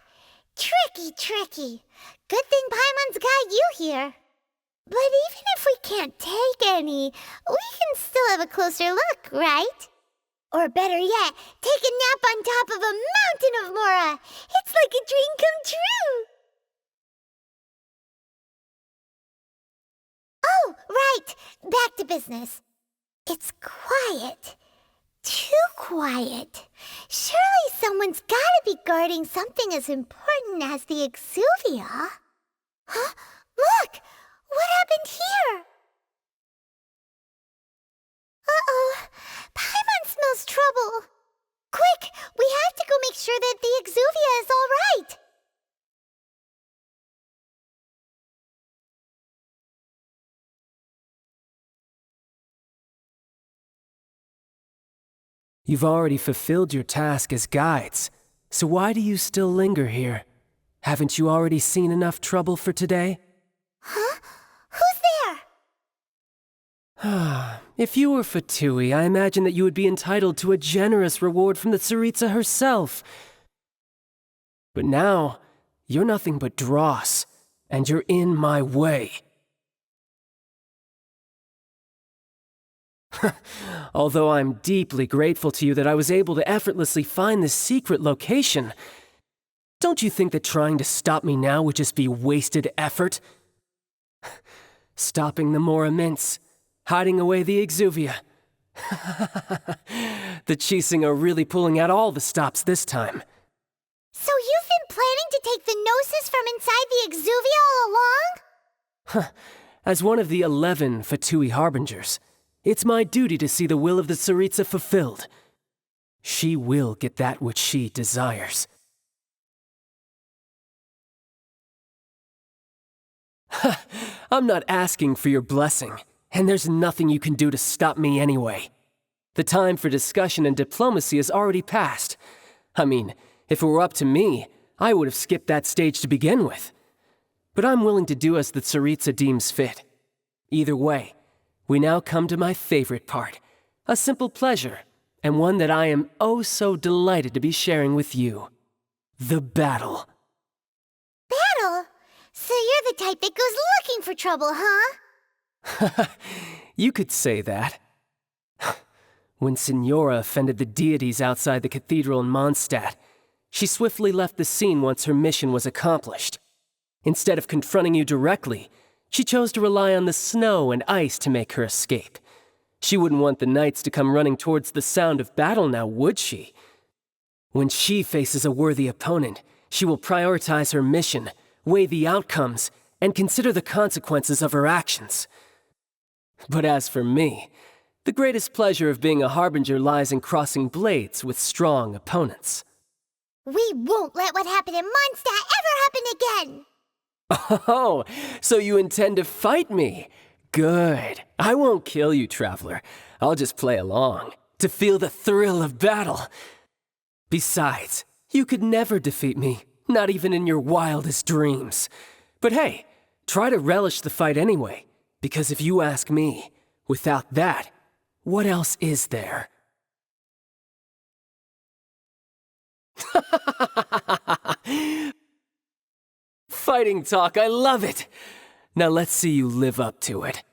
Tricky, tricky. Good thing Paimon's got you here. But even if we can't take any, we can still have a closer look, right? Or better yet, take a nap on top of a mountain of Mora. It's like a dream come true. Oh, right. Back to business. It's quiet. Too quiet. Surely someone's gotta be guarding something as important as the Exuvia. Huh? Look! What happened here? Uh-oh. Paimon smells trouble. Quick! We have to go make sure that the Exuvia is all right. You've already fulfilled your task as guides, so why do you still linger here? Haven't you already seen enough trouble for today? Huh? Who's there? If you were Fatui, I imagine that you would be entitled to a generous reward from the Tsaritsa herself. But now, you're nothing but dross, and you're in my way. Although I'm deeply grateful to you that I was able to effortlessly find this secret location, don't you think that trying to stop me now would just be wasted effort? Stopping the Mora Mints, hiding away the Exuvia. The Qixing are really pulling out all the stops this time. So you've been planning to take the Gnosis from inside the Exuvia all along? As one of the 11 Fatui Harbingers, it's my duty to see the will of the Tsaritsa fulfilled. She will get that which she desires. I'm not asking for your blessing, and there's nothing you can do to stop me anyway. The time for discussion and diplomacy has already passed. I mean, if it were up to me, I would have skipped that stage to begin with. But I'm willing to do as the Tsaritsa deems fit. Either way, we now come to my favorite part, a simple pleasure, and one that I am oh so delighted to be sharing with you. The battle. Battle? So you're the type that goes looking for trouble, huh? You could say that. When Signora offended the deities outside the cathedral in Mondstadt, she swiftly left the scene once her mission was accomplished. Instead of confronting you directly, she chose to rely on the snow and ice to make her escape. She wouldn't want the knights to come running towards the sound of battle now, would she? When she faces a worthy opponent, she will prioritize her mission, weigh the outcomes, and consider the consequences of her actions. But as for me, the greatest pleasure of being a harbinger lies in crossing blades with strong opponents. We won't let what happened in Mondstadt ever happen again! Oh, so you intend to fight me? Good. I won't kill you, Traveler. I'll just play along, to feel the thrill of battle. Besides, you could never defeat me, not even in your wildest dreams. But hey, try to relish the fight anyway, Because if you ask me, without that, what else is there? Fighting talk, I love it! Now let's see you live up to it.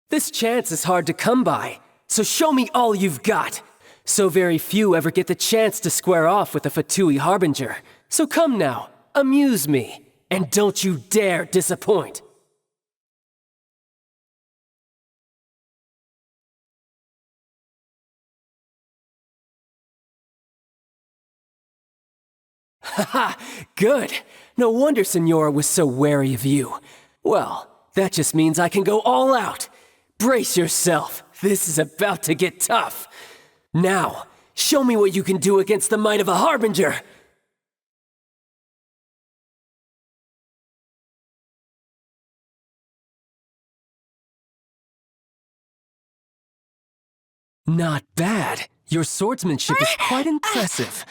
This chance is hard to come by, so show me all you've got. So very few ever get the chance to square off with a Fatui Harbinger. So come now, amuse me, and don't you dare disappoint. Haha, good. No wonder Signora was so wary of you. Well, that just means I can go all out. Brace yourself. This is about to get tough. Now, show me what you can do against the might of a Harbinger. Not bad. Your swordsmanship is quite impressive.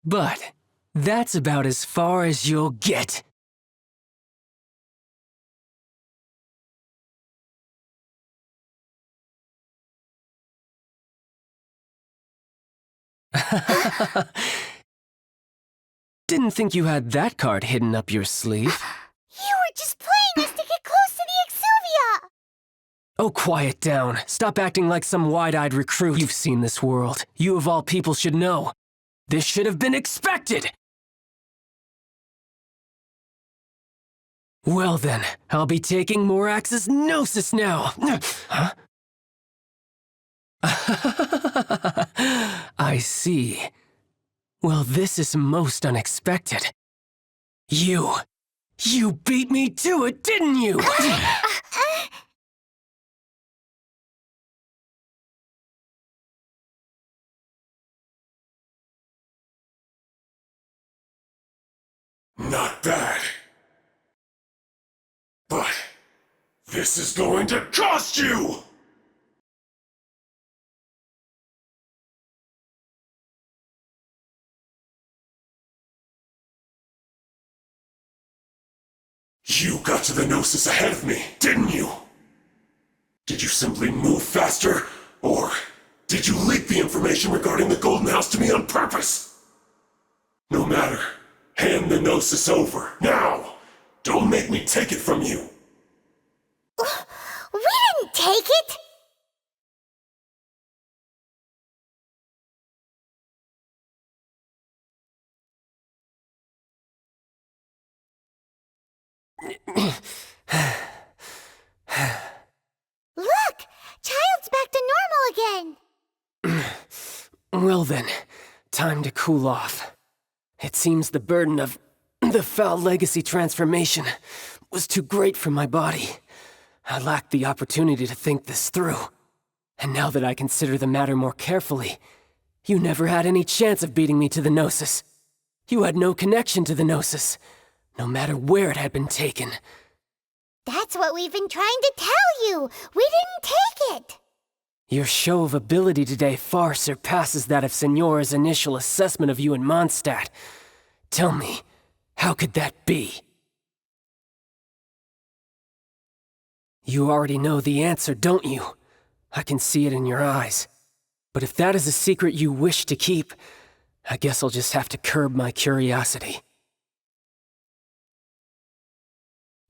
But that's about as far as you'll get. Didn't think you had that card hidden up your sleeve. You were just playing us to get close to the Exuvia! Oh, quiet down. Stop acting like some wide-eyed recruit. You've seen this world. You of all people should know. This should have been expected! Well then, I'll be taking Morax's Gnosis now! Huh? I see. Well, this is most unexpected. You beat me to it, didn't you? Not bad. But this is going to cost you! You got to the Gnosis ahead of me, didn't you? Did you simply move faster, or did you leak the information regarding the Golden House to me on purpose? No matter. Hand the Gnosis over, now! Don't make me take it from you! We didn't take it! Look! Child's back to normal again! Well then, time to cool off. It seems the burden of the foul legacy transformation was too great for my body. I lacked the opportunity to think this through. And now that I consider the matter more carefully, you never had any chance of beating me to the Gnosis. You had no connection to the Gnosis, no matter where it had been taken. That's what we've been trying to tell you! We didn't take it! Your show of ability today far surpasses that of Signora's initial assessment of you in Mondstadt. Tell me, how could that be? You already know the answer, don't you? I can see it in your eyes. But if that is a secret you wish to keep, I guess I'll just have to curb my curiosity.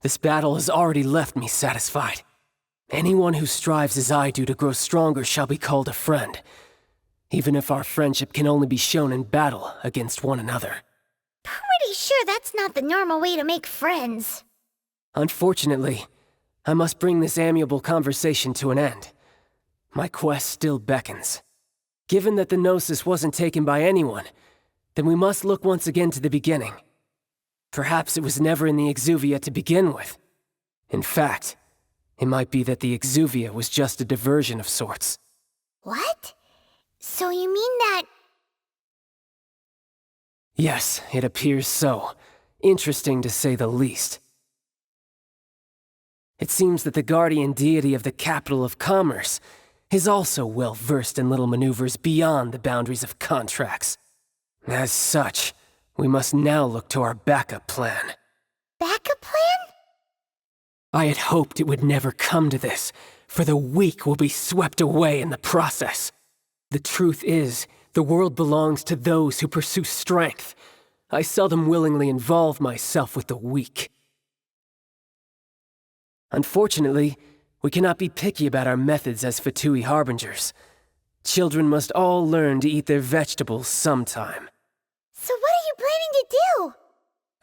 This battle has already left me satisfied. Anyone who strives as I do to grow stronger shall be called a friend, even if our friendship can only be shown in battle against one another. Pretty sure that's not the normal way to make friends. Unfortunately, I must bring this amiable conversation to an end. My quest still beckons. Given that the Gnosis wasn't taken by anyone, then we must look once again to the beginning. Perhaps it was never in the Exuvia to begin with. In fact, it might be that the Exuvia was just a diversion of sorts. What? So you mean that... Yes, it appears so. Interesting to say the least. It seems that the guardian deity of the capital of commerce is also well versed in little maneuvers beyond the boundaries of contracts. As such, We must now look to our backup plan. Backup plan? I had hoped it would never come to this, for the weak will be swept away in the process. The truth is, the world belongs to those who pursue strength. I seldom willingly involve myself with the weak. Unfortunately, we cannot be picky about our methods as Fatui harbingers. Children must all learn to eat their vegetables sometime. So what are you planning to do?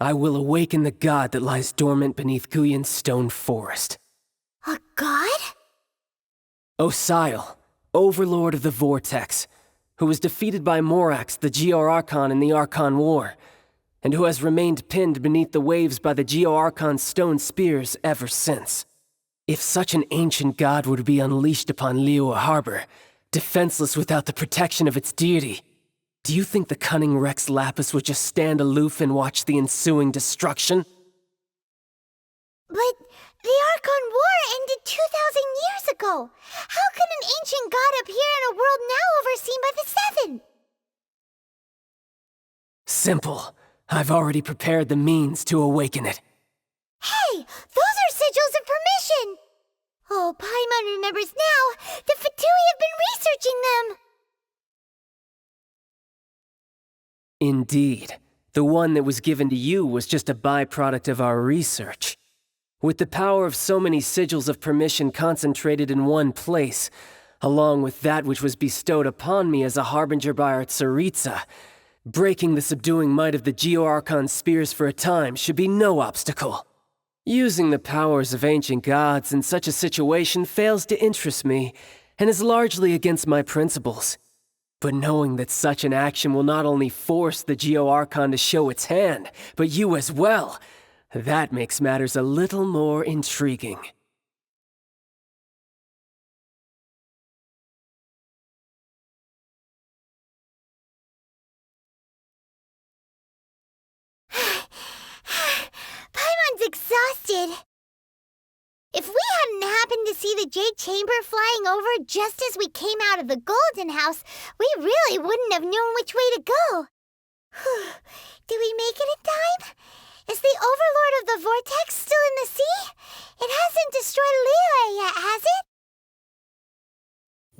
I will awaken the god that lies dormant beneath Guyon's stone forest. A god? Osile, overlord of the Vortex, who was defeated by Morax, the Geo-Archon in the Archon War, and who has remained pinned beneath the waves by the Geo-Archon's stone spears ever since. If such an ancient god were to be unleashed upon Liyue Harbor, defenseless without the protection of its deity, do you think the cunning Rex Lapis would just stand aloof and watch the ensuing destruction? But the Archon War ended 2,000 years ago. How can an ancient god appear in a world now overseen by the Seven? Simple. I've already prepared the means to awaken it. Hey, those are sigils of permission! Oh, Paimon remembers now. The Fatui have been researching them. Indeed. The one that was given to you was just a byproduct of our research. With the power of so many sigils of permission concentrated in one place, along with that which was bestowed upon me as a harbinger by our Tsaritsa, breaking the subduing might of the Geo-Archon spears for a time should be no obstacle. Using the powers of ancient gods in such a situation fails to interest me, and is largely against my principles. But knowing that such an action will not only force the Geo-Archon to show its hand, but you as well, that makes matters a little more intriguing. Paimon's exhausted. If we hadn't happened to see the Jade Chamber flying over just as we came out of the Golden House, we really wouldn't have known which way to go. Did we make it in time? Is the Overlord of the Vortex still in the sea? It hasn't destroyed Liyue yet, has it?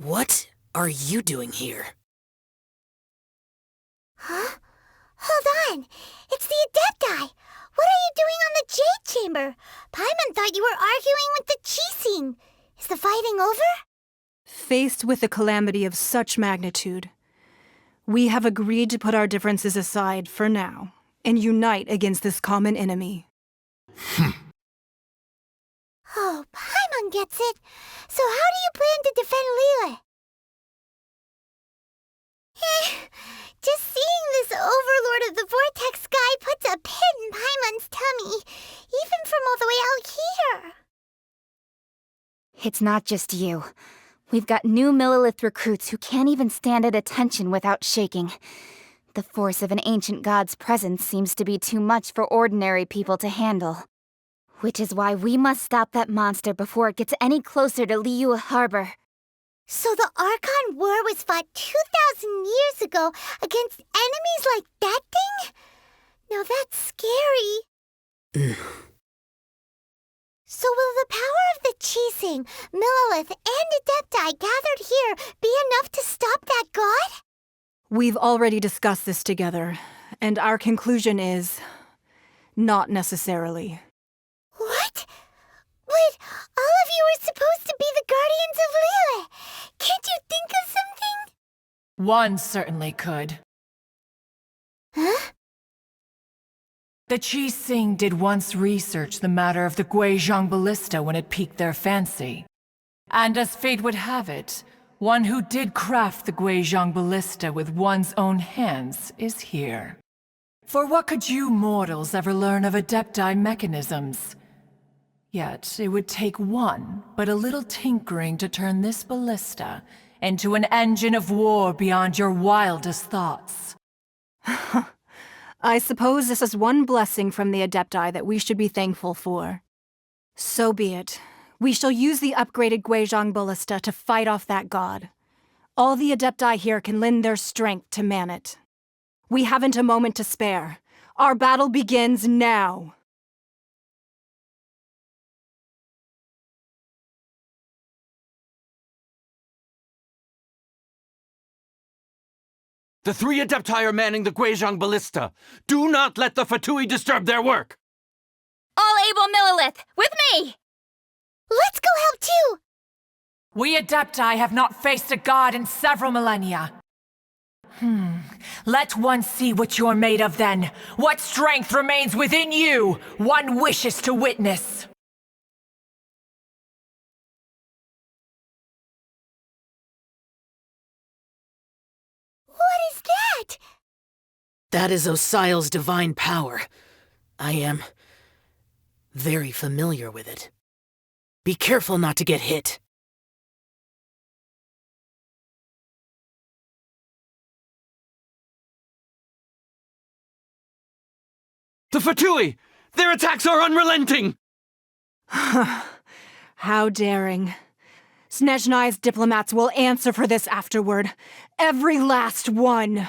What are you doing here? Huh? Hold on. It's the Adepti. What are you doing on the Jade Chamber? Paimon thought you were arguing with the Chising. Is the fighting over? Faced with a calamity of such magnitude, we have agreed to put our differences aside for now and unite against this common enemy. Oh, Paimon gets it. So how do you plan to defend Liyue? Just seeing this Overlord of the Vortex guy puts a pit in Paimon's tummy, even from all the way out here. It's not just you. We've got new Millilith recruits who can't even stand at attention without shaking. The force of an ancient god's presence seems to be too much for ordinary people to handle. Which is why we must stop that monster before it gets any closer to Liyue Harbor. So the Archon War was fought 2,000 years ago against enemies like that thing? Now that's scary. So will the power of the Chising, Millilith, and Adepti gathered here be enough to stop that god? We've already discussed this together, and our conclusion is not necessarily. What? But all of you are supposed to be the guardians of Liyue. Can't you think of something? One certainly could. Huh? The Chising did once research the matter of the Guizhong Ballista when it piqued their fancy. And as fate would have it, one who did craft the Guizhong Ballista with one's own hands is here. For what could you mortals ever learn of Adepti mechanisms? Yet it would take one but a little tinkering to turn this ballista into an engine of war beyond your wildest thoughts. I suppose this is one blessing from the Adepti that we should be thankful for. So be it. We shall use the upgraded Guizhong Ballista to fight off that god. All the Adepti here can lend their strength to man it. We haven't a moment to spare, Our battle begins now. The 3 Adepti are manning the Guizhong Ballista. Do not let the Fatui disturb their work! All able Millilith, with me! Let's go help too! We Adepti have not faced a god in several millennia. Let one see what you're made of then. What strength remains within you, one wishes to witness. What is that? That is Osial's divine power. I am very familiar with it. Be careful not to get hit. The Fatui! Their attacks are unrelenting! How daring. Snezhnai's diplomats will answer for this afterward. Every last one.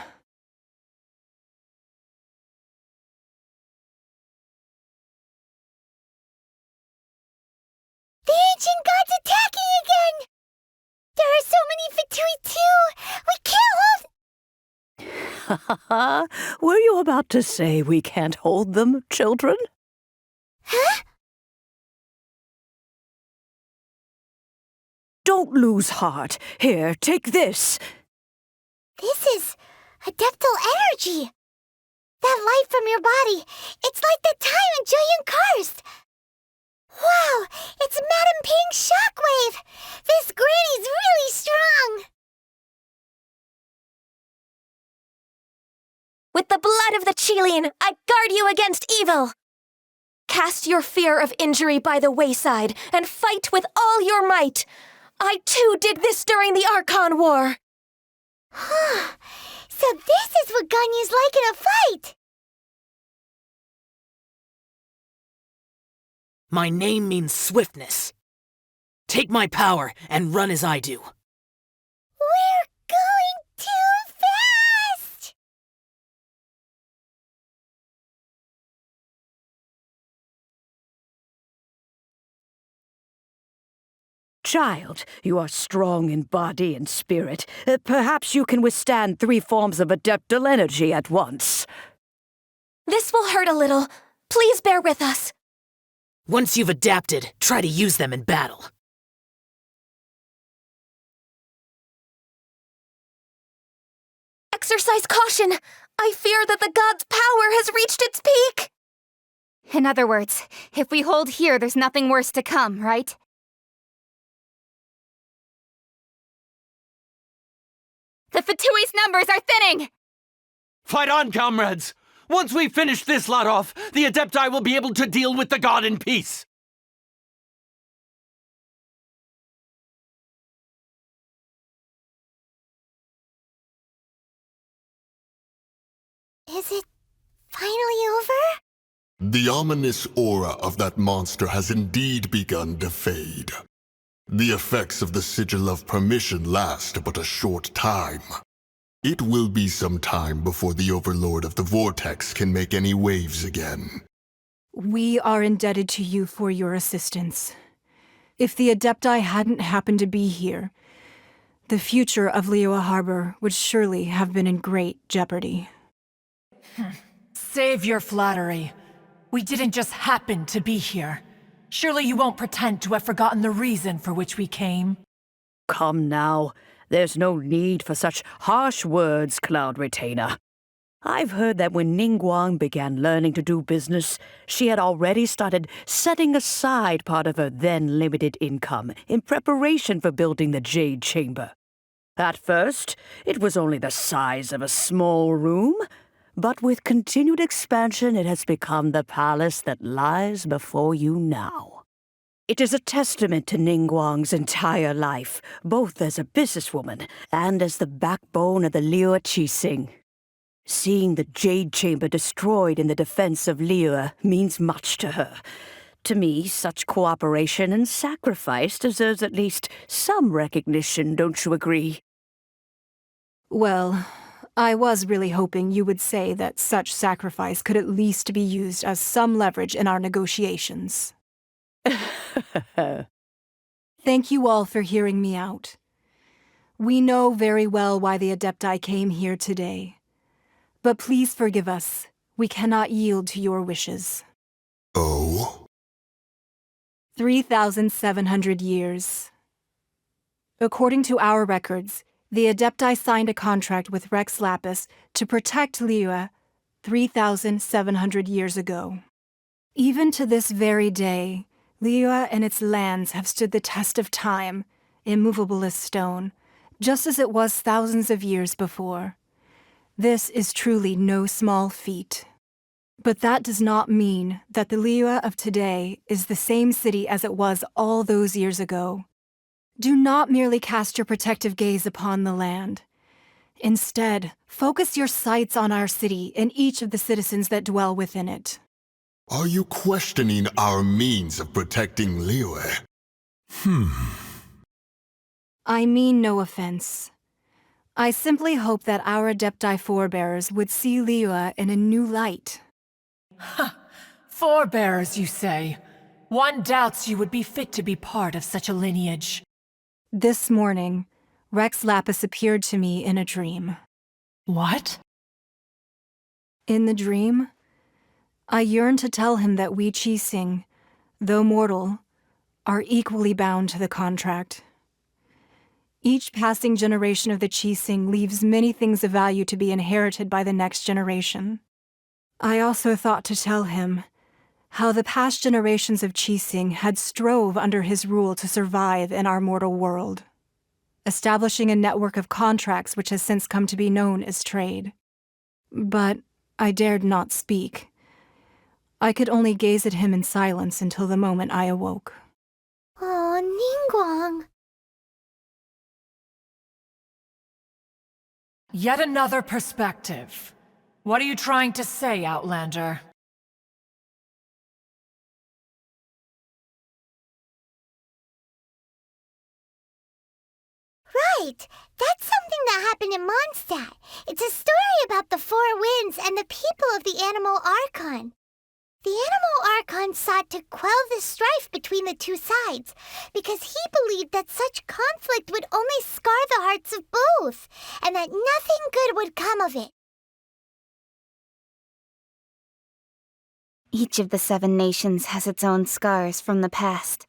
The ancient gods attacking again! There are so many Fatui too! We can't hold... Were you about to say we can't hold them, children? Huh? Don't lose heart. Here, take this. This is adeptal energy. That light from your body, it's like the time in Jueyun Karst. Wow, it's Madame Ping's shockwave. This granny's really strong. With the blood of the Qilian, I guard you against evil! Cast your fear of injury by the wayside and fight with all your might! I too did this during the Archon War! So this is what Ganyu's like in a fight! My name means swiftness. Take my power and run as I do. We're going too fast! Child, you are strong in body and spirit. Perhaps you can withstand 3 forms of adeptal energy at once. This will hurt a little. Please bear with us. Once you've adapted, try to use them in battle. Exercise caution! I fear that the god's power has reached its peak! In other words, if we hold here, there's nothing worse to come, right? The Fatui's numbers are thinning! Fight on, comrades! Once we finish this lot off, the Adepti will be able to deal with the god in peace! Is it finally over? The ominous aura of that monster has indeed begun to fade. The effects of the Sigil of Permission last but a short time. It will be some time before the Overlord of the Vortex can make any waves again. We are indebted to you for your assistance. If the Adepti hadn't happened to be here, the future of Liyue Harbor would surely have been in great jeopardy. Save your flattery. We didn't just happen to be here. Surely you won't pretend to have forgotten the reason for which we came. Come now. There's no need for such harsh words, Cloud Retainer. I've heard that when Ningguang began learning to do business, she had already started setting aside part of her then limited income in preparation for building the Jade Chamber. At first, it was only the size of a small room, but with continued expansion it has become the palace that lies before you now. It is a testament to Ningguang's entire life, both as a businesswoman and as the backbone of the Liyue Qixing. Seeing the Jade Chamber destroyed in the defense of Liyue means much to her. To me, such cooperation and sacrifice deserves at least some recognition, don't you agree? Well, I was really hoping you would say that such sacrifice could at least be used as some leverage in our negotiations. Thank you all for hearing me out. We know very well why the Adepti came here today. But please forgive us. We cannot yield to your wishes. Oh? 3,700 years. According to our records, the Adepti signed a contract with Rex Lapis to protect Liyue 3,700 years ago. Even to this very day, Liyue and its lands have stood the test of time, immovable as stone, just as it was thousands of years before. This is truly no small feat. But that does not mean that the Liyue of today is the same city as it was all those years ago. Do not merely cast your protective gaze upon the land. Instead, focus your sights on our city and each of the citizens that dwell within it. Are you questioning our means of protecting Liyue? I mean no offense. I simply hope that our Adepti forebears would see Liyue in a new light. Forebears, you say? One doubts you would be fit to be part of such a lineage. This morning, Rex Lapis appeared to me in a dream. What? In the dream, I yearned to tell him that we Qixing, though mortal, are equally bound to the contract. Each passing generation of the Qixing leaves many things of value to be inherited by the next generation. I also thought to tell him how the past generations of Qixing had strove under his rule to survive in our mortal world, establishing a network of contracts which has since come to be known as trade. But I dared not speak. I could only gaze at him in silence until the moment I awoke. Oh, Ningguang. Yet another perspective. What are you trying to say, Outlander? Right! That's something that happened in Mondstadt. It's a story about the Four Winds and the people of the Animal Archon. The Animal Archon sought to quell the strife between the two sides, because he believed that such conflict would only scar the hearts of both, and that nothing good would come of it. Each of the 7 nations has its own scars from the past.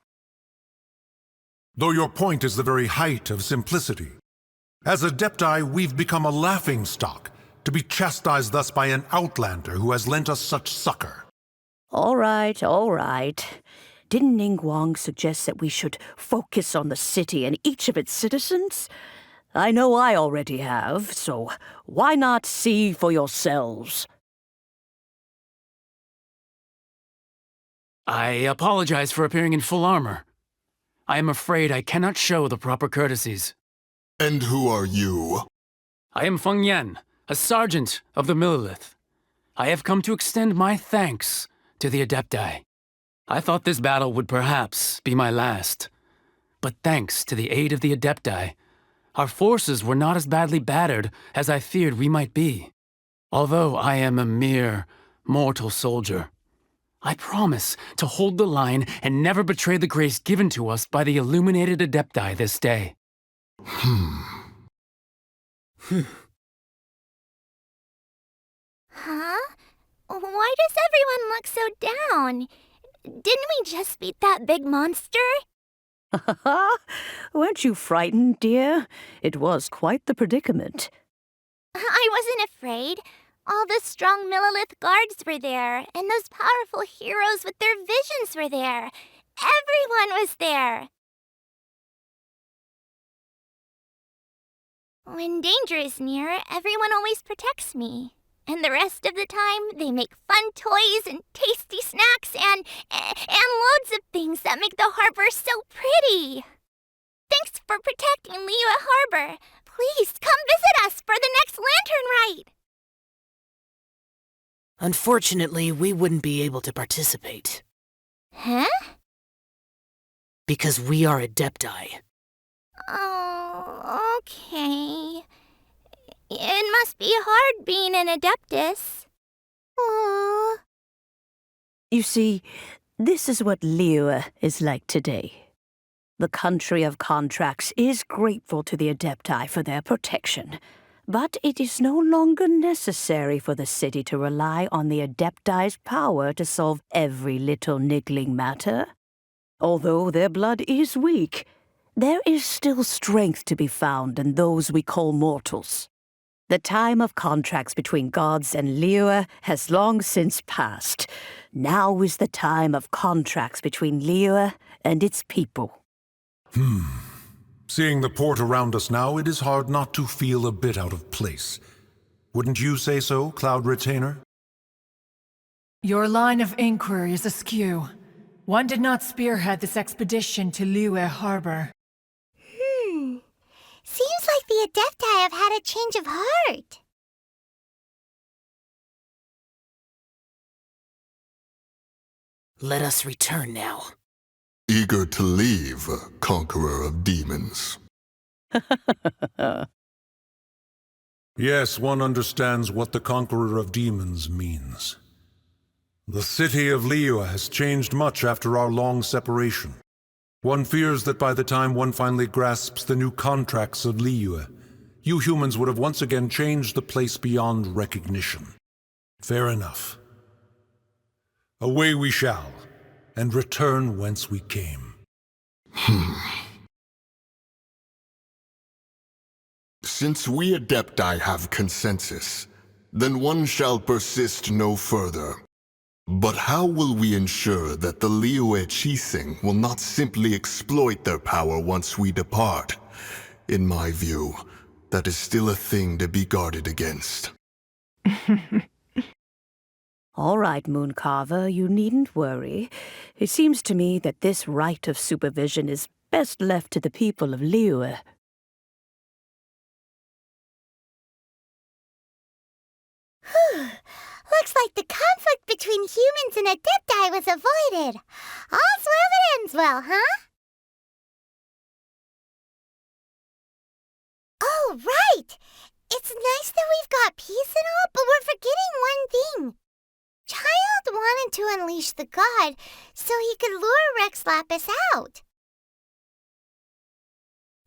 Though your point is the very height of simplicity. As Adepti, we've become a laughingstock, to be chastised thus by an outlander who has lent us such succor. All right, all right. Didn't Ningguang suggest that we should focus on the city and each of its citizens? I know I already have, so why not see for yourselves? I apologize for appearing in full armor. I am afraid I cannot show the proper courtesies. And who are you? I am Feng Yan, a sergeant of the Millelith. I have come to extend my thanks to the Adepti. I thought this battle would perhaps be my last. But thanks to the aid of the Adepti, our forces were not as badly battered as I feared we might be. Although I am a mere mortal soldier, I promise to hold the line and never betray the grace given to us by the illuminated Adepti this day. Huh? Why does everyone look so down? Didn't we just beat that big monster? Weren't you frightened, dear? It was quite the predicament. I wasn't afraid. All the strong Millelith guards were there, and those powerful heroes with their visions were there. Everyone was there. When danger is near, everyone always protects me. And the rest of the time, they make fun toys and tasty snacks and loads of things that make the harbor so pretty. Thanks for protecting Liyue Harbor. Please come visit us for the next lantern rite. Unfortunately, we wouldn't be able to participate. Huh? Because we are Adepti. Oh, okay. It must be hard being an Adeptus. Aww. You see, this is what Liyue is like today. The country of contracts is grateful to the Adepti for their protection, but it is no longer necessary for the city to rely on the Adepti's power to solve every little niggling matter. Although their blood is weak, there is still strength to be found in those we call mortals. The time of contracts between gods and Liyue has long since passed. Now is the time of contracts between Liyue and its people. Seeing the port around us now, it is hard not to feel a bit out of place. Wouldn't you say so, Cloud Retainer? Your line of inquiry is askew. One did not spearhead this expedition to Liyue Harbor. Seems like the Adepti have had a change of heart. Let us return now. Eager to leave, Conqueror of Demons. Yes, one understands what the Conqueror of Demons means. The city of Liyue has changed much after our long separation. One fears that by the time one finally grasps the new contracts of Liyue, you humans would have once again changed the place beyond recognition. Fair enough. Away we shall, and return whence we came. Since we Adepti have consensus, then one shall persist no further. But how will we ensure that the Liyue Qixing will not simply exploit their power once we depart? In my view, that is still a thing to be guarded against. All right, Mooncarver, you needn't worry. It seems to me that this right of supervision is best left to the people of Liyue. Looks like the conflict between humans and Adepti was avoided. All's well that ends well, huh? Oh, right! It's nice that we've got peace and all, but we're forgetting one thing. Child wanted to unleash the god so he could lure Rex Lapis out.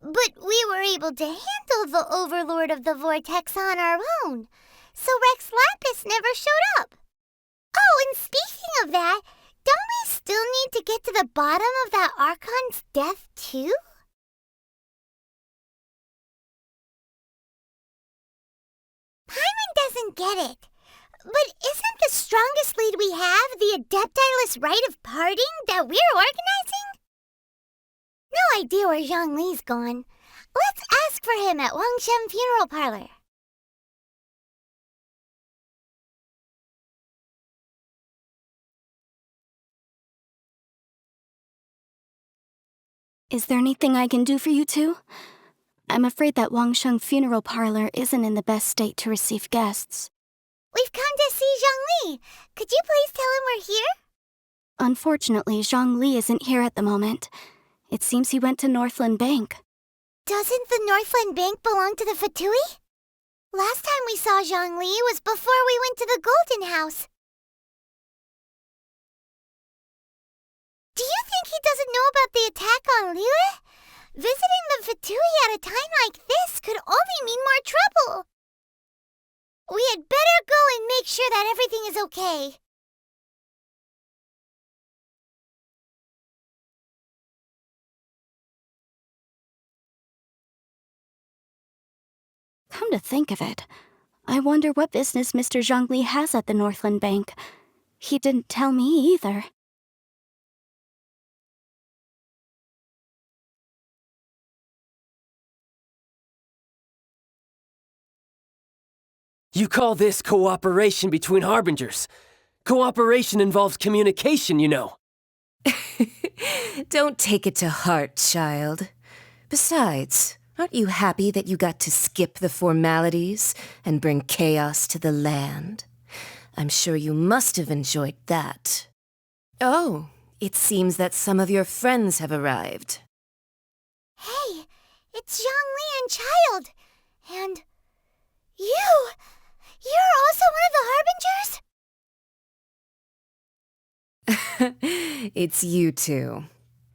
But we were able to handle the Overlord of the Vortex on our own, so Rex Lapis never showed up. Oh, and speaking of that, don't we still need to get to the bottom of that Archon's death, too? Paimon doesn't get it. But isn't the strongest lead we have the Adeptiless rite of parting that we're organizing? No idea where Zhongli's gone. Let's ask for him at Wangshen Funeral Parlor. Is there anything I can do for you two? I'm afraid that Wangshen Funeral Parlor isn't in the best state to receive guests. We've come to see Zhongli. Could you please tell him we're here? Unfortunately, Zhongli isn't here at the moment. It seems he went to Northland Bank. Doesn't the Northland Bank belong to the Fatui? Last time we saw Zhongli was before we went to the Golden House. Do you think he doesn't know about the attack on Liyue? Visiting the Fatui at a time like this could only mean more trouble. We had better go and make sure that everything is okay. Come to think of it, I wonder what business Mr. Zhongli has at the Northland Bank. He didn't tell me either. You call this cooperation between Harbingers? Cooperation involves communication, you know. Don't take it to heart, child. Besides, aren't you happy that you got to skip the formalities and bring chaos to the land? I'm sure you must have enjoyed that. Oh, it seems that some of your friends have arrived. Hey, it's Zhongli and Child. And you! It's you two.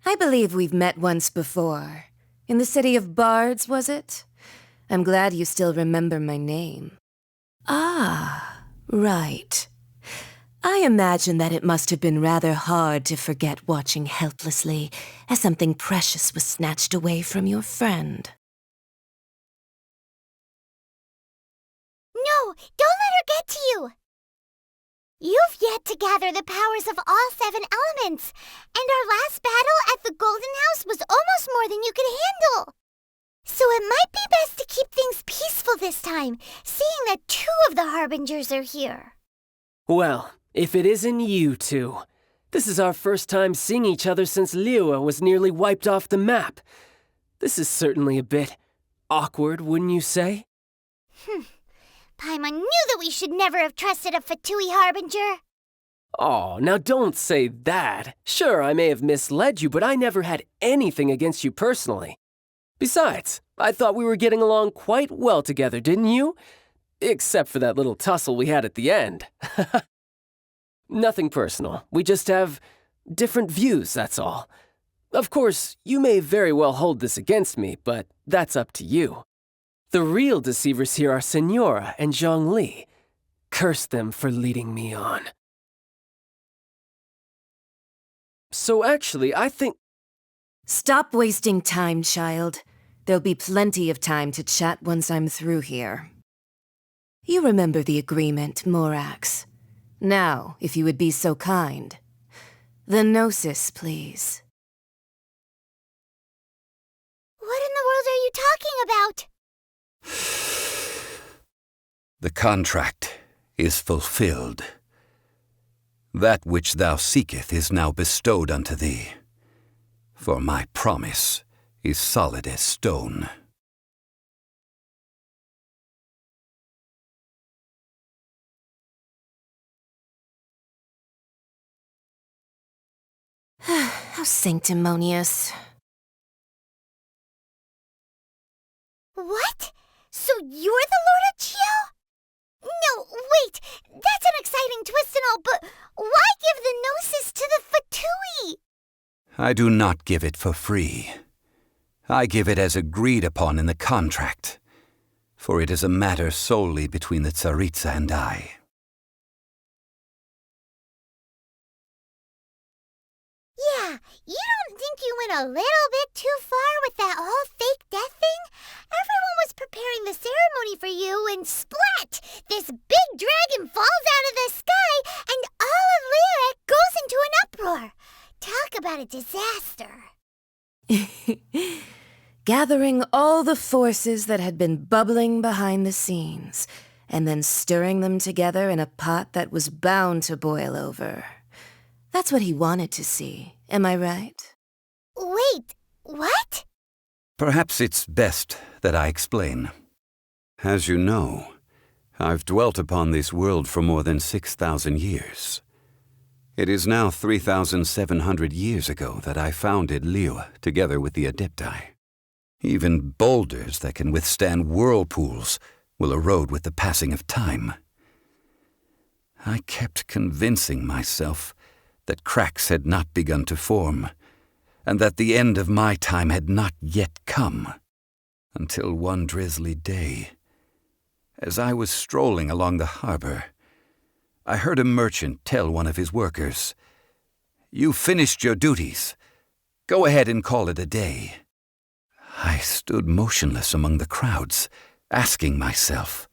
I believe we've met once before. In the City of Bards, was it? I'm glad you still remember my name. Ah, right. I imagine that it must have been rather hard to forget watching helplessly as something precious was snatched away from your friend. No, don't let her get to you! You've yet to gather the powers of all 7 elements, and our last battle at the Golden House was almost more than you could handle. So it might be best to keep things peaceful this time, seeing that 2 of the Harbingers are here. Well, if it isn't you two. This is our first time seeing each other since Liyue was nearly wiped off the map. This is certainly a bit awkward, wouldn't you say? Paimon knew that we should never have trusted a Fatui Harbinger. Oh, now don't say that. Sure, I may have misled you, but I never had anything against you personally. Besides, I thought we were getting along quite well together, didn't you? Except for that little tussle we had at the end. Nothing personal. We just have different views, that's all. Of course, you may very well hold this against me, but that's up to you. The real deceivers here are Senora and Zhongli. Curse them for leading me on. So actually, I think... Stop wasting time, child. There'll be plenty of time to chat once I'm through here. You remember the agreement, Morax. Now, if you would be so kind. The Gnosis, please. What in the world are you talking about? The contract is fulfilled. That which thou seeketh is now bestowed unto thee. For my promise is solid as stone. How sanctimonious. What? So you're the Lord of Chio? No, wait! That's an exciting twist and all, but why give the Gnosis to the Fatui? I do not give it for free. I give it as agreed upon in the contract, for it is a matter solely between the Tsaritsa and I. Yeah, you don't think you went a little bit too far with that whole fake death thing? Everyone was preparing the ceremony for you, and splat! This big dragon falls out of the sky, and all of Liyue goes into an uproar. Talk about a disaster. Gathering all the forces that had been bubbling behind the scenes, and then stirring them together in a pot that was bound to boil over. That's what he wanted to see, am I right? Wait, what? Perhaps it's best that I explain. As you know, I've dwelt upon this world for more than 6,000 years. It is now 3,700 years ago that I founded Liyue together with the Adepti. Even boulders that can withstand whirlpools will erode with the passing of time. I kept convincing myself that cracks had not begun to form, and that the end of my time had not yet come, until one drizzly day, as I was strolling along the harbor, I heard a merchant tell one of his workers, "You've finished your duties. Go ahead and call it a day." I stood motionless among the crowds, asking myself,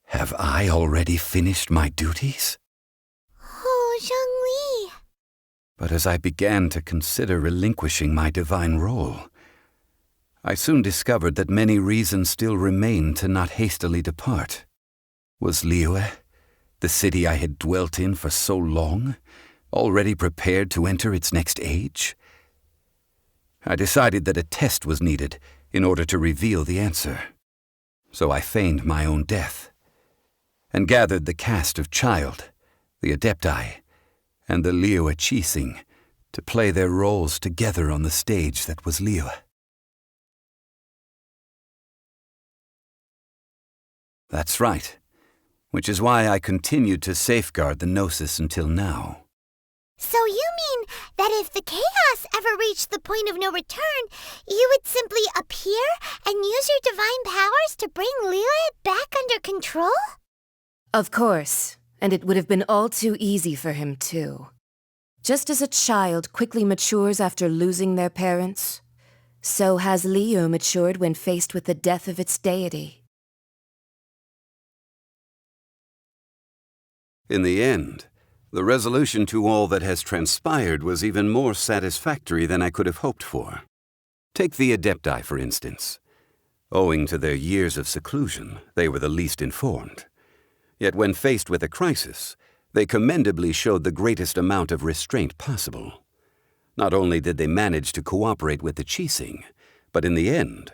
have I already finished my duties? Oh, Zhongli. But as I began to consider relinquishing my divine role, I soon discovered that many reasons still remained to not hastily depart. Was Liyue, the city I had dwelt in for so long, already prepared to enter its next age? I decided that a test was needed in order to reveal the answer. So I feigned my own death, and gathered the cast of Child, the Adepti, and the Liyue Qixing to play their roles together on the stage that was Liyue. That's right, which is why I continued to safeguard the Gnosis until now. So you mean that if the chaos ever reached the point of no return, you would simply appear and use your divine powers to bring Liyue back under control? Of course, and it would have been all too easy for him, too. Just as a child quickly matures after losing their parents, so has Liyue matured when faced with the death of its deity. In the end, the resolution to all that has transpired was even more satisfactory than I could have hoped for. Take the Adepti, for instance. Owing to their years of seclusion, they were the least informed. Yet when faced with a crisis, they commendably showed the greatest amount of restraint possible. Not only did they manage to cooperate with the Qixing, but in the end,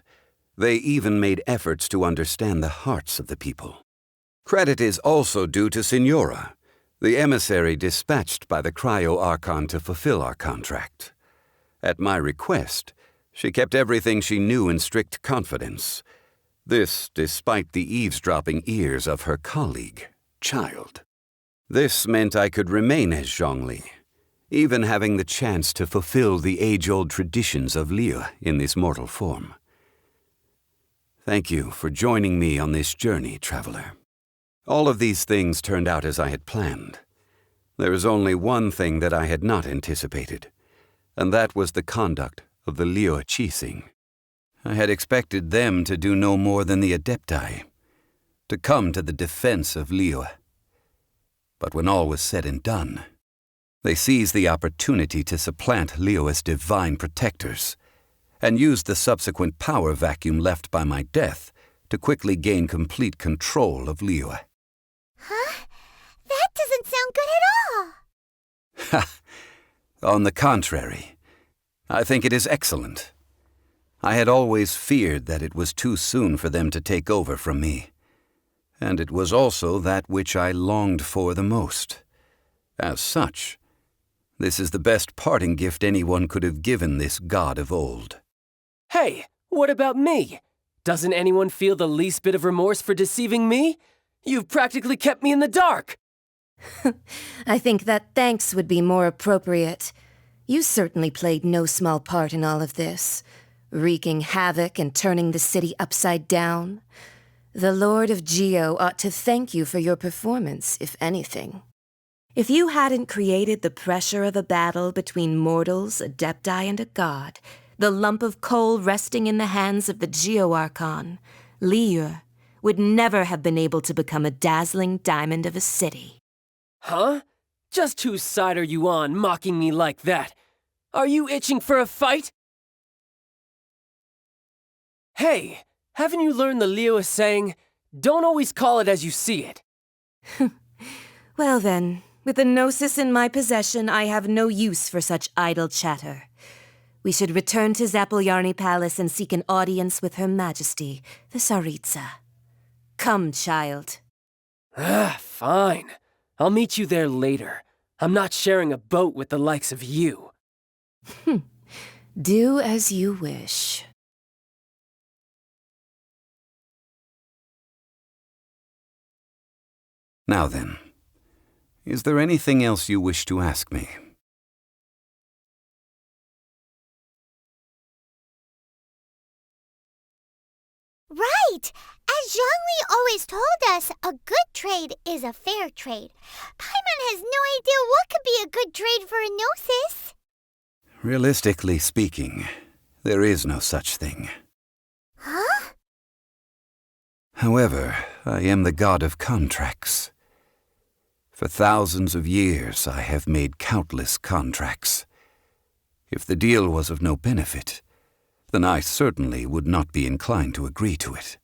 they even made efforts to understand the hearts of the people. Credit is also due to Signora, the emissary dispatched by the Cryo-Archon to fulfill our contract. At my request, she kept everything she knew in strict confidence. This despite the eavesdropping ears of her colleague, Child. This meant I could remain as Zhongli, even having the chance to fulfill the age-old traditions of Liyue in this mortal form. Thank you for joining me on this journey, traveler. All of these things turned out as I had planned. There is only one thing that I had not anticipated, and that was the conduct of the Liyue Qixing. I had expected them to do no more than the Adepti, to come to the defense of Liyue. But when all was said and done, they seized the opportunity to supplant Liyue as divine protectors, and used the subsequent power vacuum left by my death to quickly gain complete control of Liyue. Huh? That doesn't sound good at all. Ha! On the contrary, I think it is excellent. I had always feared that it was too soon for them to take over from me, and it was also that which I longed for the most. As such, this is the best parting gift anyone could have given this god of old. Hey, what about me? Doesn't anyone feel the least bit of remorse for deceiving me? You've practically kept me in the dark. I think that thanks would be more appropriate. You certainly played no small part in all of this, wreaking havoc and turning the city upside down. The Lord of Geo ought to thank you for your performance, if anything. If you hadn't created the pressure of a battle between mortals, Adepti, and a god, the lump of coal resting in the hands of the Geo-Archon, Liyue, would never have been able to become a dazzling diamond of a city. Huh? Just whose side are you on, mocking me like that? Are you itching for a fight? Hey, haven't you learned the Liyue saying, don't always call it as you see it? Well then, with the Gnosis in my possession, I have no use for such idle chatter. We should return to Zapoljarny Palace and seek an audience with Her Majesty, the Tsaritsa. Come, child. Fine. I'll meet you there later. I'm not sharing a boat with the likes of you. Do as you wish. Now then, is there anything else you wish to ask me? Right! As Zhongli always told us, a good trade is a fair trade. Paimon has no idea what could be a good trade for a Gnosis. Realistically speaking, there is no such thing. Huh? However, I am the god of contracts. For thousands of years, I have made countless contracts. If the deal was of no benefit, then I certainly would not be inclined to agree to it.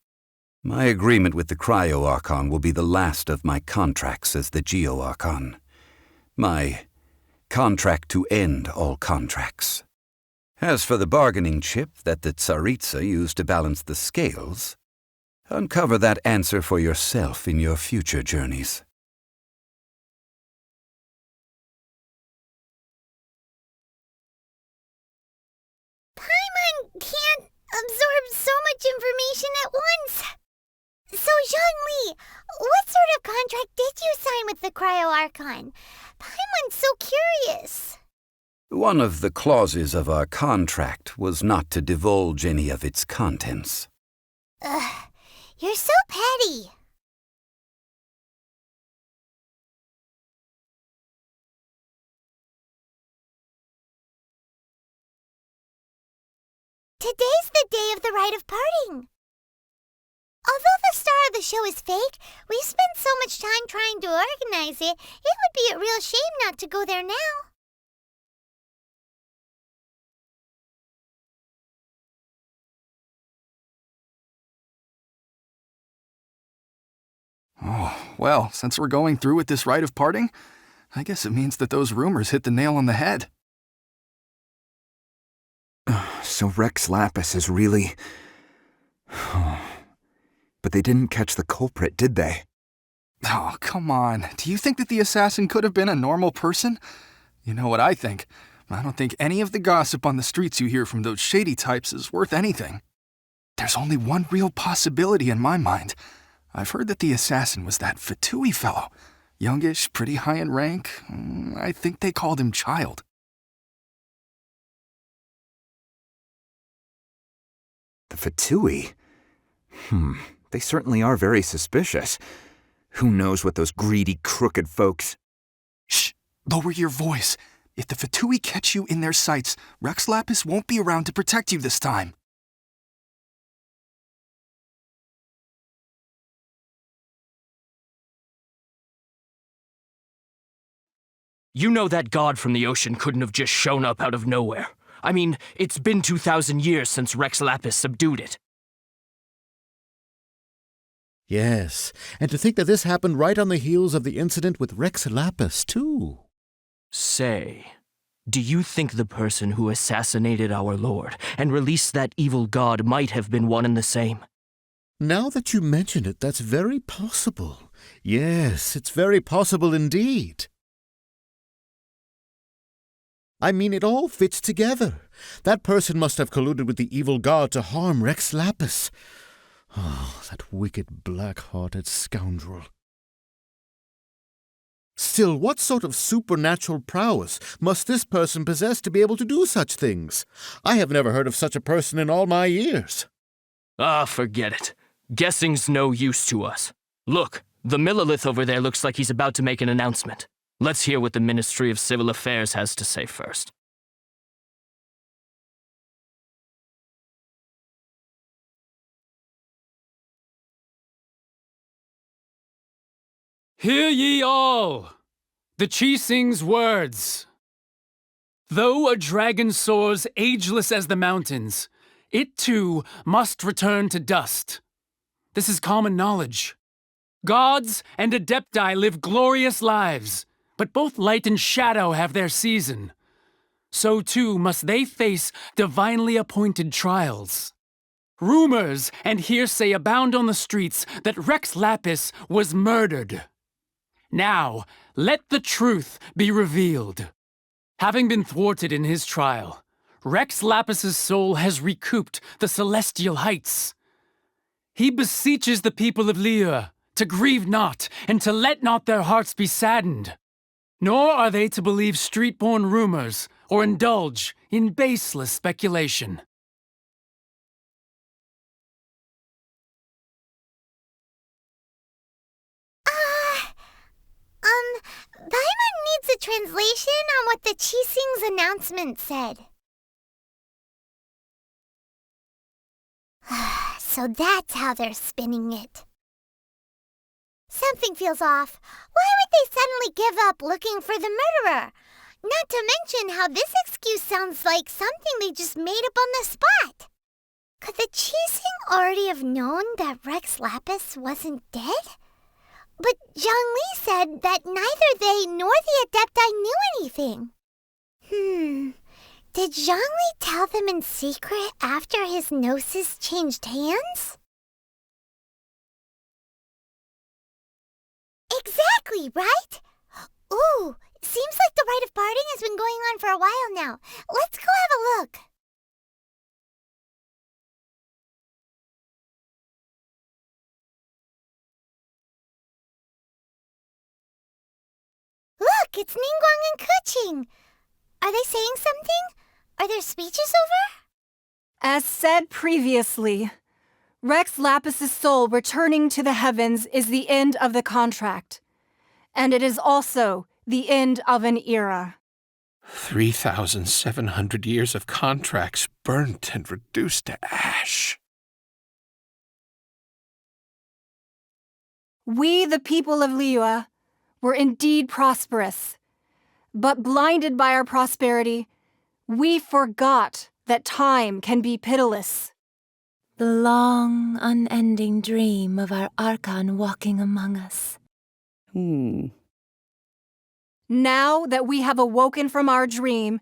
My agreement with the Cryo-Archon will be the last of my contracts as the Geo-Archon. My contract to end all contracts. As for the bargaining chip that the Tsaritsa used to balance the scales, uncover that answer for yourself in your future journeys. Paimon can't absorb so much information at once. So, Zhongli, what sort of contract did you sign with the Cryo-Archon? Paimon's so curious. One of the clauses of our contract was not to divulge any of its contents. Ugh, you're so petty. Today's the day of the rite of parting. Although the star of the show is fake, we spent so much time trying to organize it, it would be a real shame not to go there now. Oh, well, since we're going through with this rite of parting, I guess it means that those rumors hit the nail on the head. So Rex Lapis is really... But they didn't catch the culprit, did they? Oh, come on. Do you think that the assassin could have been a normal person? You know what I think. I don't think any of the gossip on the streets you hear from those shady types is worth anything. There's only one real possibility in my mind. I've heard that the assassin was that Fatui fellow. Youngish, pretty high in rank. I think they called him Child. The Fatui? They certainly are very suspicious. Who knows what those greedy, crooked folks... Shh! Lower your voice. If the Fatui catch you in their sights, Rex Lapis won't be around to protect you this time. You know that god from the ocean couldn't have just shown up out of nowhere. I mean, it's been 2,000 years since Rex Lapis subdued it. Yes, and to think that this happened right on the heels of the incident with Rex Lapis, too. Say, do you think the person who assassinated our lord and released that evil god might have been one and the same? Now that you mention it, that's very possible. Yes, it's very possible indeed. I mean, it all fits together. That person must have colluded with the evil god to harm Rex Lapis. Oh, that wicked, black-hearted scoundrel. Still, what sort of supernatural prowess must this person possess to be able to do such things? I have never heard of such a person in all my years. Ah, forget it. Guessing's no use to us. Look, the Millilith over there looks like he's about to make an announcement. Let's hear what the Ministry of Civil Affairs has to say first. Hear ye all! The Chi-Sing's words. Though a dragon soars ageless as the mountains, it too must return to dust. This is common knowledge. Gods and Adepti live glorious lives, but both light and shadow have their season. So too must they face divinely appointed trials. Rumors and hearsay abound on the streets that Rex Lapis was murdered. Now, let the truth be revealed. Having been thwarted in his trial, Rex Lapis's soul has recouped the celestial heights. He beseeches the people of Liyue to grieve not and to let not their hearts be saddened. Nor are they to believe street-born rumors or indulge in baseless speculation. Paimon needs a translation on what the Chi-Sing's announcement said. So that's how they're spinning it. Something feels off. Why would they suddenly give up looking for the murderer? Not to mention how this excuse sounds like something they just made up on the spot. Could the Chi-Sing already have known that Rex Lapis wasn't dead? But Zhongli said that neither they nor the Adepti knew anything. Did Zhongli tell them in secret after his gnosis changed hands? Exactly, right? Ooh, seems like the rite of parting has been going on for a while now. Let's go have a look. Look, it's Ningguang and Keqing. Are they saying something? Are their speeches over? As said previously, Rex Lapis's soul returning to the heavens is the end of the contract. And it is also the end of an era. 3,700 years of contracts burnt and reduced to ash. We, the people of Liyue, were indeed prosperous. But blinded by our prosperity, we forgot that time can be pitiless. The long, unending dream of our Archon walking among us. Now that we have awoken from our dream,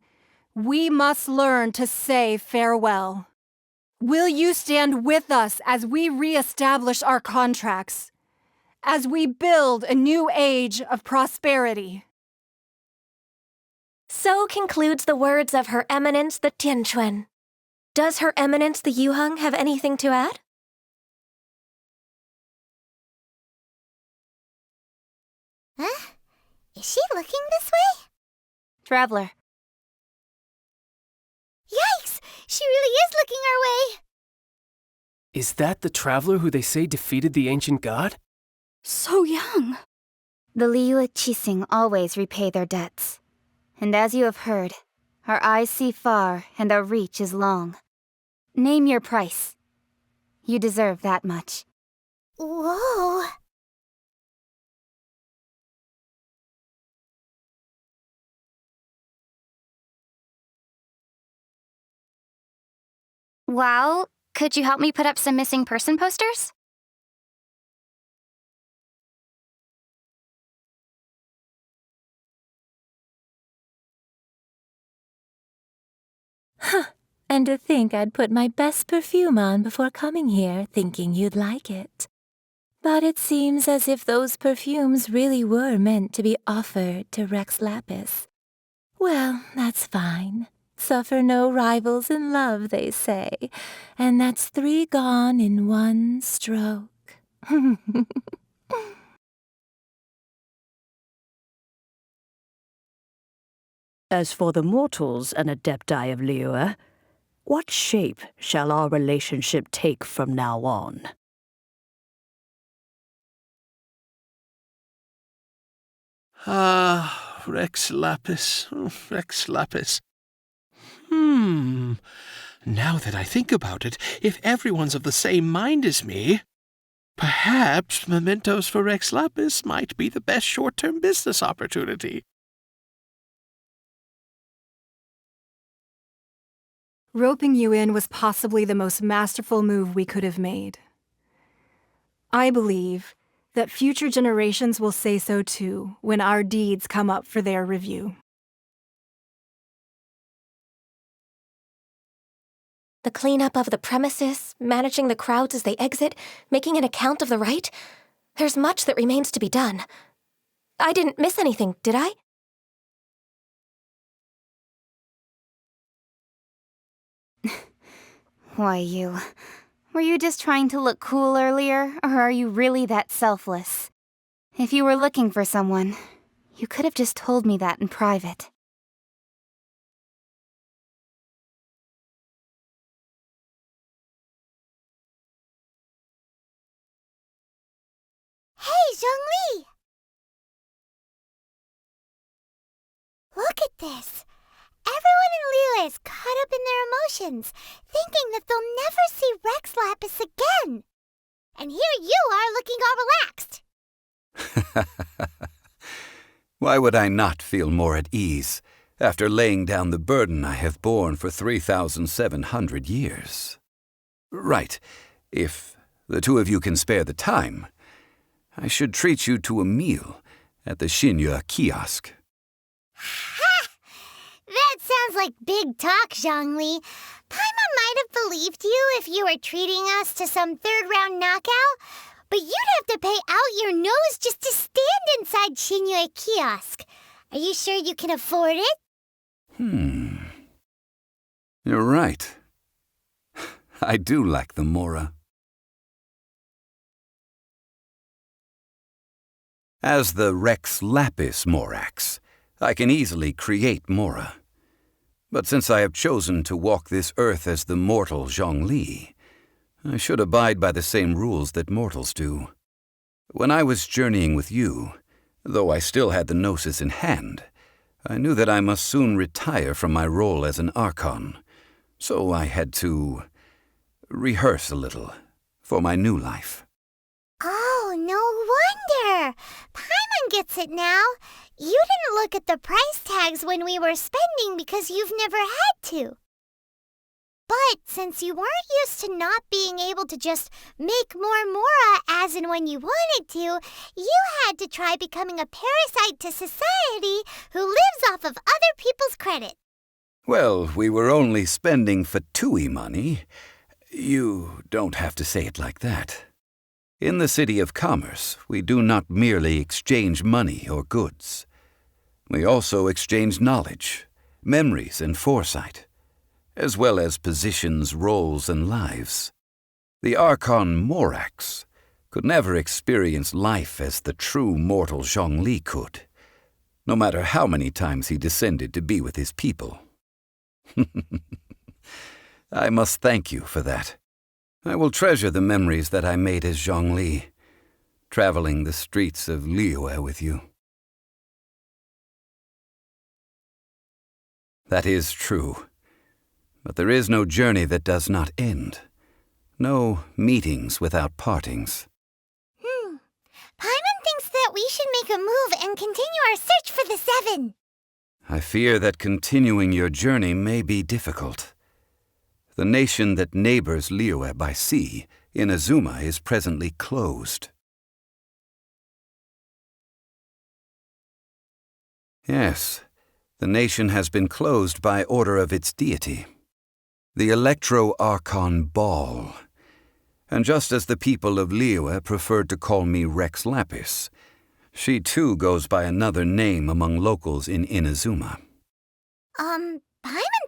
we must learn to say farewell. Will you stand with us as we re-establish our contracts? As we build a new age of prosperity? So concludes the words of Her Eminence the Tianquan. Does Her Eminence the Yuheng have anything to add? Huh? Is she looking this way? Traveler. Yikes! She really is looking our way! Is that the traveler who they say defeated the ancient god? So young. The Liyue Qixing always repay their debts. And as you have heard, our eyes see far and our reach is long. Name your price. You deserve that much. Whoa! Well, could you help me put up some missing person posters? Huh. And to think I'd put my best perfume on before coming here, thinking you'd like it. But it seems as if those perfumes really were meant to be offered to Rex Lapis. Well, that's fine. Suffer no rivals in love, they say. And that's 3 gone in 1 stroke. As for the mortals and adepti of Liyue, what shape shall our relationship take from now on? Rex Lapis, Rex Lapis. Now that I think about it, if everyone's of the same mind as me, perhaps mementos for Rex Lapis might be the best short-term business opportunity. Roping you in was possibly the most masterful move we could have made. I believe that future generations will say so too when our deeds come up for their review. The cleanup of the premises, managing the crowds as they exit, making an account of the rite. There's much that remains to be done. I didn't miss anything, did I? Why, were you just trying to look cool earlier, or are you really that selfless? If you were looking for someone, you could have just told me that in private. Hey, Zhongli! Look at this! Everyone in Liyue is caught up in their emotions, thinking that they'll never see Rex Lapis again. And here you are looking all relaxed. Why would I not feel more at ease after laying down the burden I have borne for 3,700 years? Right, if the 2 of you can spare the time, I should treat you to a meal at the Xinyue kiosk. Ha! That sounds like big talk, Zhongli. Paimon might have believed you if you were treating us to some third-round knockout, but you'd have to pay out your nose just to stand inside Xinyue kiosk. Are you sure you can afford it? You're right. I do like the Mora. As the Rex Lapis Morax, I can easily create Mora. But since I have chosen to walk this earth as the mortal Zhongli, I should abide by the same rules that mortals do. When I was journeying with you, though I still had the Gnosis in hand, I knew that I must soon retire from my role as an Archon, so I had to rehearse a little for my new life. Oh, no wonder! Paimon gets it now. You didn't look at the price tags when we were spending because you've never had to. But since you weren't used to not being able to just make more Mora as and when you wanted to, you had to try becoming a parasite to society who lives off of other people's credit. Well, we were only spending Fatui money. You don't have to say it like that. In the City of Commerce, we do not merely exchange money or goods. We also exchange knowledge, memories, and foresight, as well as positions, roles, and lives. The Archon Morax could never experience life as the true mortal Zhongli could, no matter how many times he descended to be with his people. I must thank you for that. I will treasure the memories that I made as Zhongli, traveling the streets of Liyue with you. That is true. But there is no journey that does not end. No meetings without partings. Paimon thinks that we should make a move and continue our search for the Seven. I fear that continuing your journey may be difficult. The nation that neighbors Liyue by sea, Inazuma, is presently closed. Yes, the nation has been closed by order of its deity, the Electro-Archon Ball. And just as the people of Liyue preferred to call me Rex Lapis, she too goes by another name among locals in Inazuma. Paimon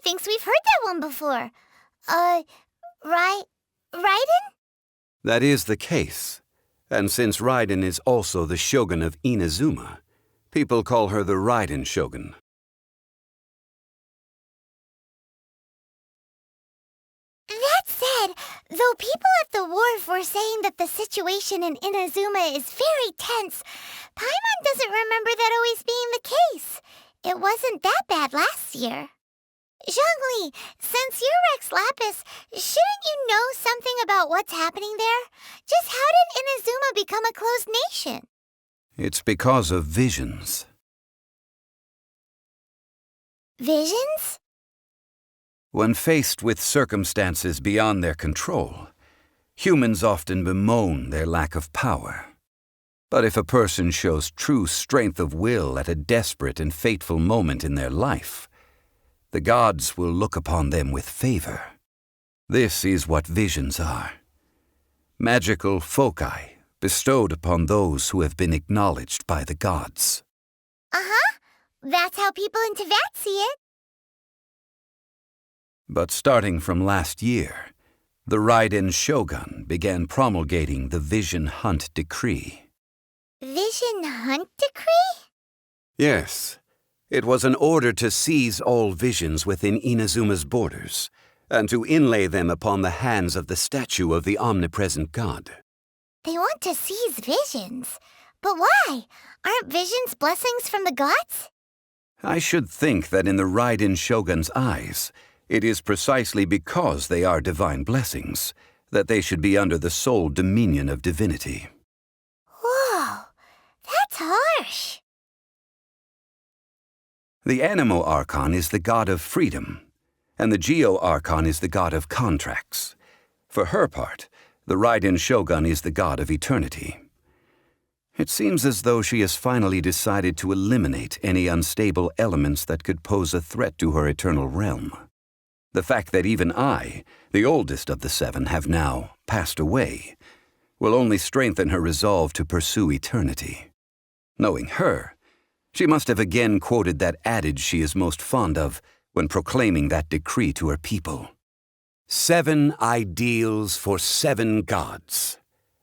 thinks we've heard that one before. Raiden? That is the case. And since Raiden is also the shogun of Inazuma, people call her the Raiden Shogun. That said, though people at the wharf were saying that the situation in Inazuma is very tense, Paimon doesn't remember that always being the case. It wasn't that bad last year. Zhongli, since you're Rex Lapis, shouldn't you know something about what's happening there? Just how did Inazuma become a closed nation? It's because of visions. Visions? When faced with circumstances beyond their control, humans often bemoan their lack of power. But if a person shows true strength of will at a desperate and fateful moment in their life, the gods will look upon them with favor. This is what visions are. Magical foci bestowed upon those who have been acknowledged by the gods. That's how people in Teyvat see it. But starting from last year, the Raiden Shogun began promulgating the Vision Hunt Decree. Vision Hunt Decree? Yes. It was an order to seize all visions within Inazuma's borders, and to inlay them upon the hands of the statue of the omnipresent god. They want to seize visions. But why? Aren't visions blessings from the gods? I should think that in the Raiden Shogun's eyes, it is precisely because they are divine blessings that they should be under the sole dominion of divinity. Whoa, that's harsh. The Animo Archon is the god of freedom, and the Geo Archon is the god of contracts. For her part, the Raiden Shogun is the god of eternity. It seems as though she has finally decided to eliminate any unstable elements that could pose a threat to her eternal realm. The fact that even I, the oldest of the seven, have now passed away, will only strengthen her resolve to pursue eternity. Knowing her, she must have again quoted that adage she is most fond of when proclaiming that decree to her people. 7 ideals for 7 gods,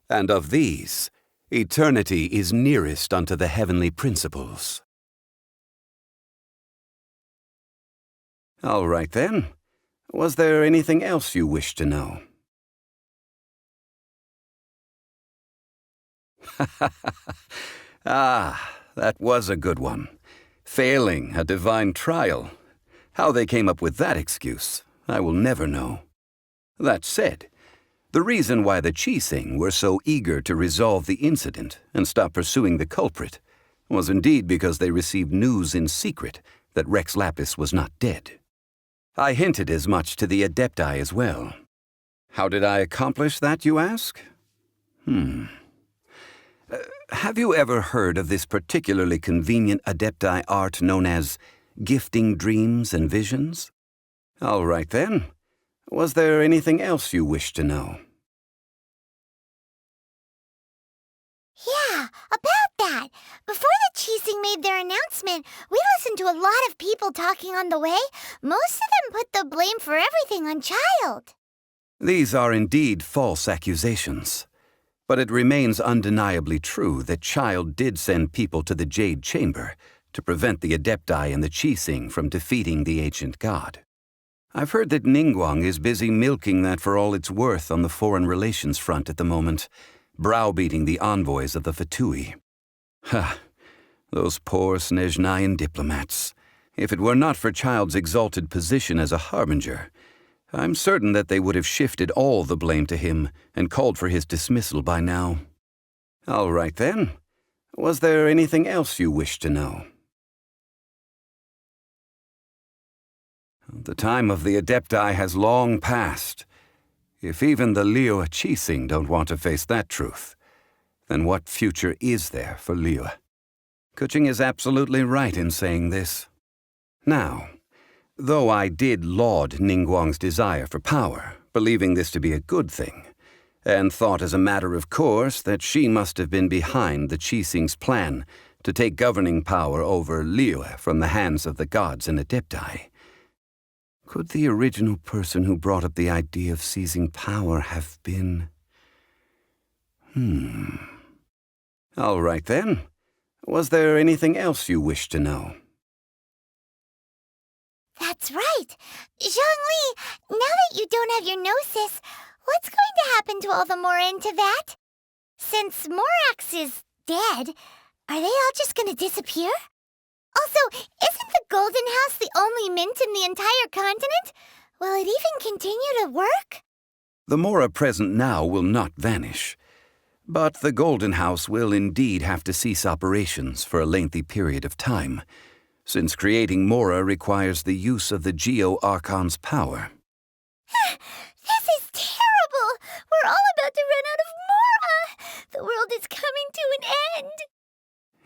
and of these, eternity is nearest unto the heavenly principles. All right then. Was there anything else you wished to know? Ah, that was a good one. Failing a divine trial. How they came up with that excuse, I will never know. That said, the reason why the Qixing were so eager to resolve the incident and stop pursuing the culprit was indeed because they received news in secret that Rex Lapis was not dead. I hinted as much to the Adepti as well. How did I accomplish that, you ask? Have you ever heard of this particularly convenient Adepti art known as gifting dreams and visions? All right then. Was there anything else you wished to know? Yeah, about that. Before the Qixing made their announcement, we listened to a lot of people talking on the way. Most of them put the blame for everything on Child. These are indeed false accusations. But it remains undeniably true that Child did send people to the Jade Chamber to prevent the Adepti and the Qixing from defeating the ancient god. I've heard that Ningguang is busy milking that for all it's worth on the foreign relations front at the moment, browbeating the envoys of the Fatui. Ha! Those poor Snezhnayan diplomats. If it were not for Child's exalted position as a harbinger, I'm certain that they would have shifted all the blame to him and called for his dismissal by now. All right then. Was there anything else you wished to know? The time of the Adepti has long passed. If even the Liyue Qixing don't want to face that truth, then what future is there for Liyue? Kuching is absolutely right in saying this. Now, though I did laud Ningguang's desire for power, believing this to be a good thing, and thought as a matter of course that she must have been behind the Qixing's plan to take governing power over Liyue from the hands of the gods and Adepti, could the original person who brought up the idea of seizing power have been... All right then. Was there anything else you wished to know? That's right. Zhongli, now that you don't have your gnosis, what's going to happen to all the Mora in Teyvat? Since Morax is dead, are they all just going to disappear? Also, isn't the Golden House the only mint in the entire continent? Will it even continue to work? The Mora present now will not vanish, but the Golden House will indeed have to cease operations for a lengthy period of time, since creating Mora requires the use of the Geo-Archon's power. This is terrible! We're all about to run out of Mora! The world is coming to an end!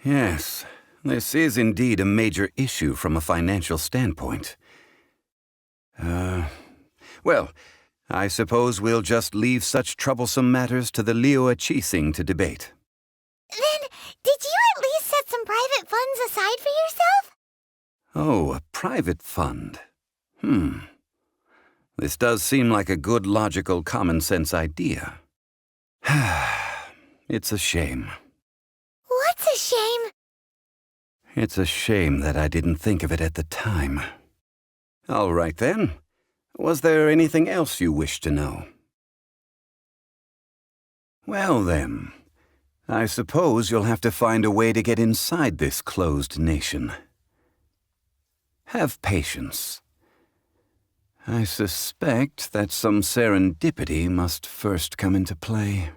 Yes, this is indeed a major issue from a financial standpoint. Well, I suppose we'll just leave such troublesome matters to the Liyue Qixing to debate. Then, did you at least set some private funds aside for yourself? Oh, a private fund. This does seem like a good, logical, common-sense idea. It's a shame. What's a shame? It's a shame that I didn't think of it at the time. All right then. Was there anything else you wished to know? Well then, I suppose you'll have to find a way to get inside this closed nation. Have patience. I suspect that some serendipity must first come into play.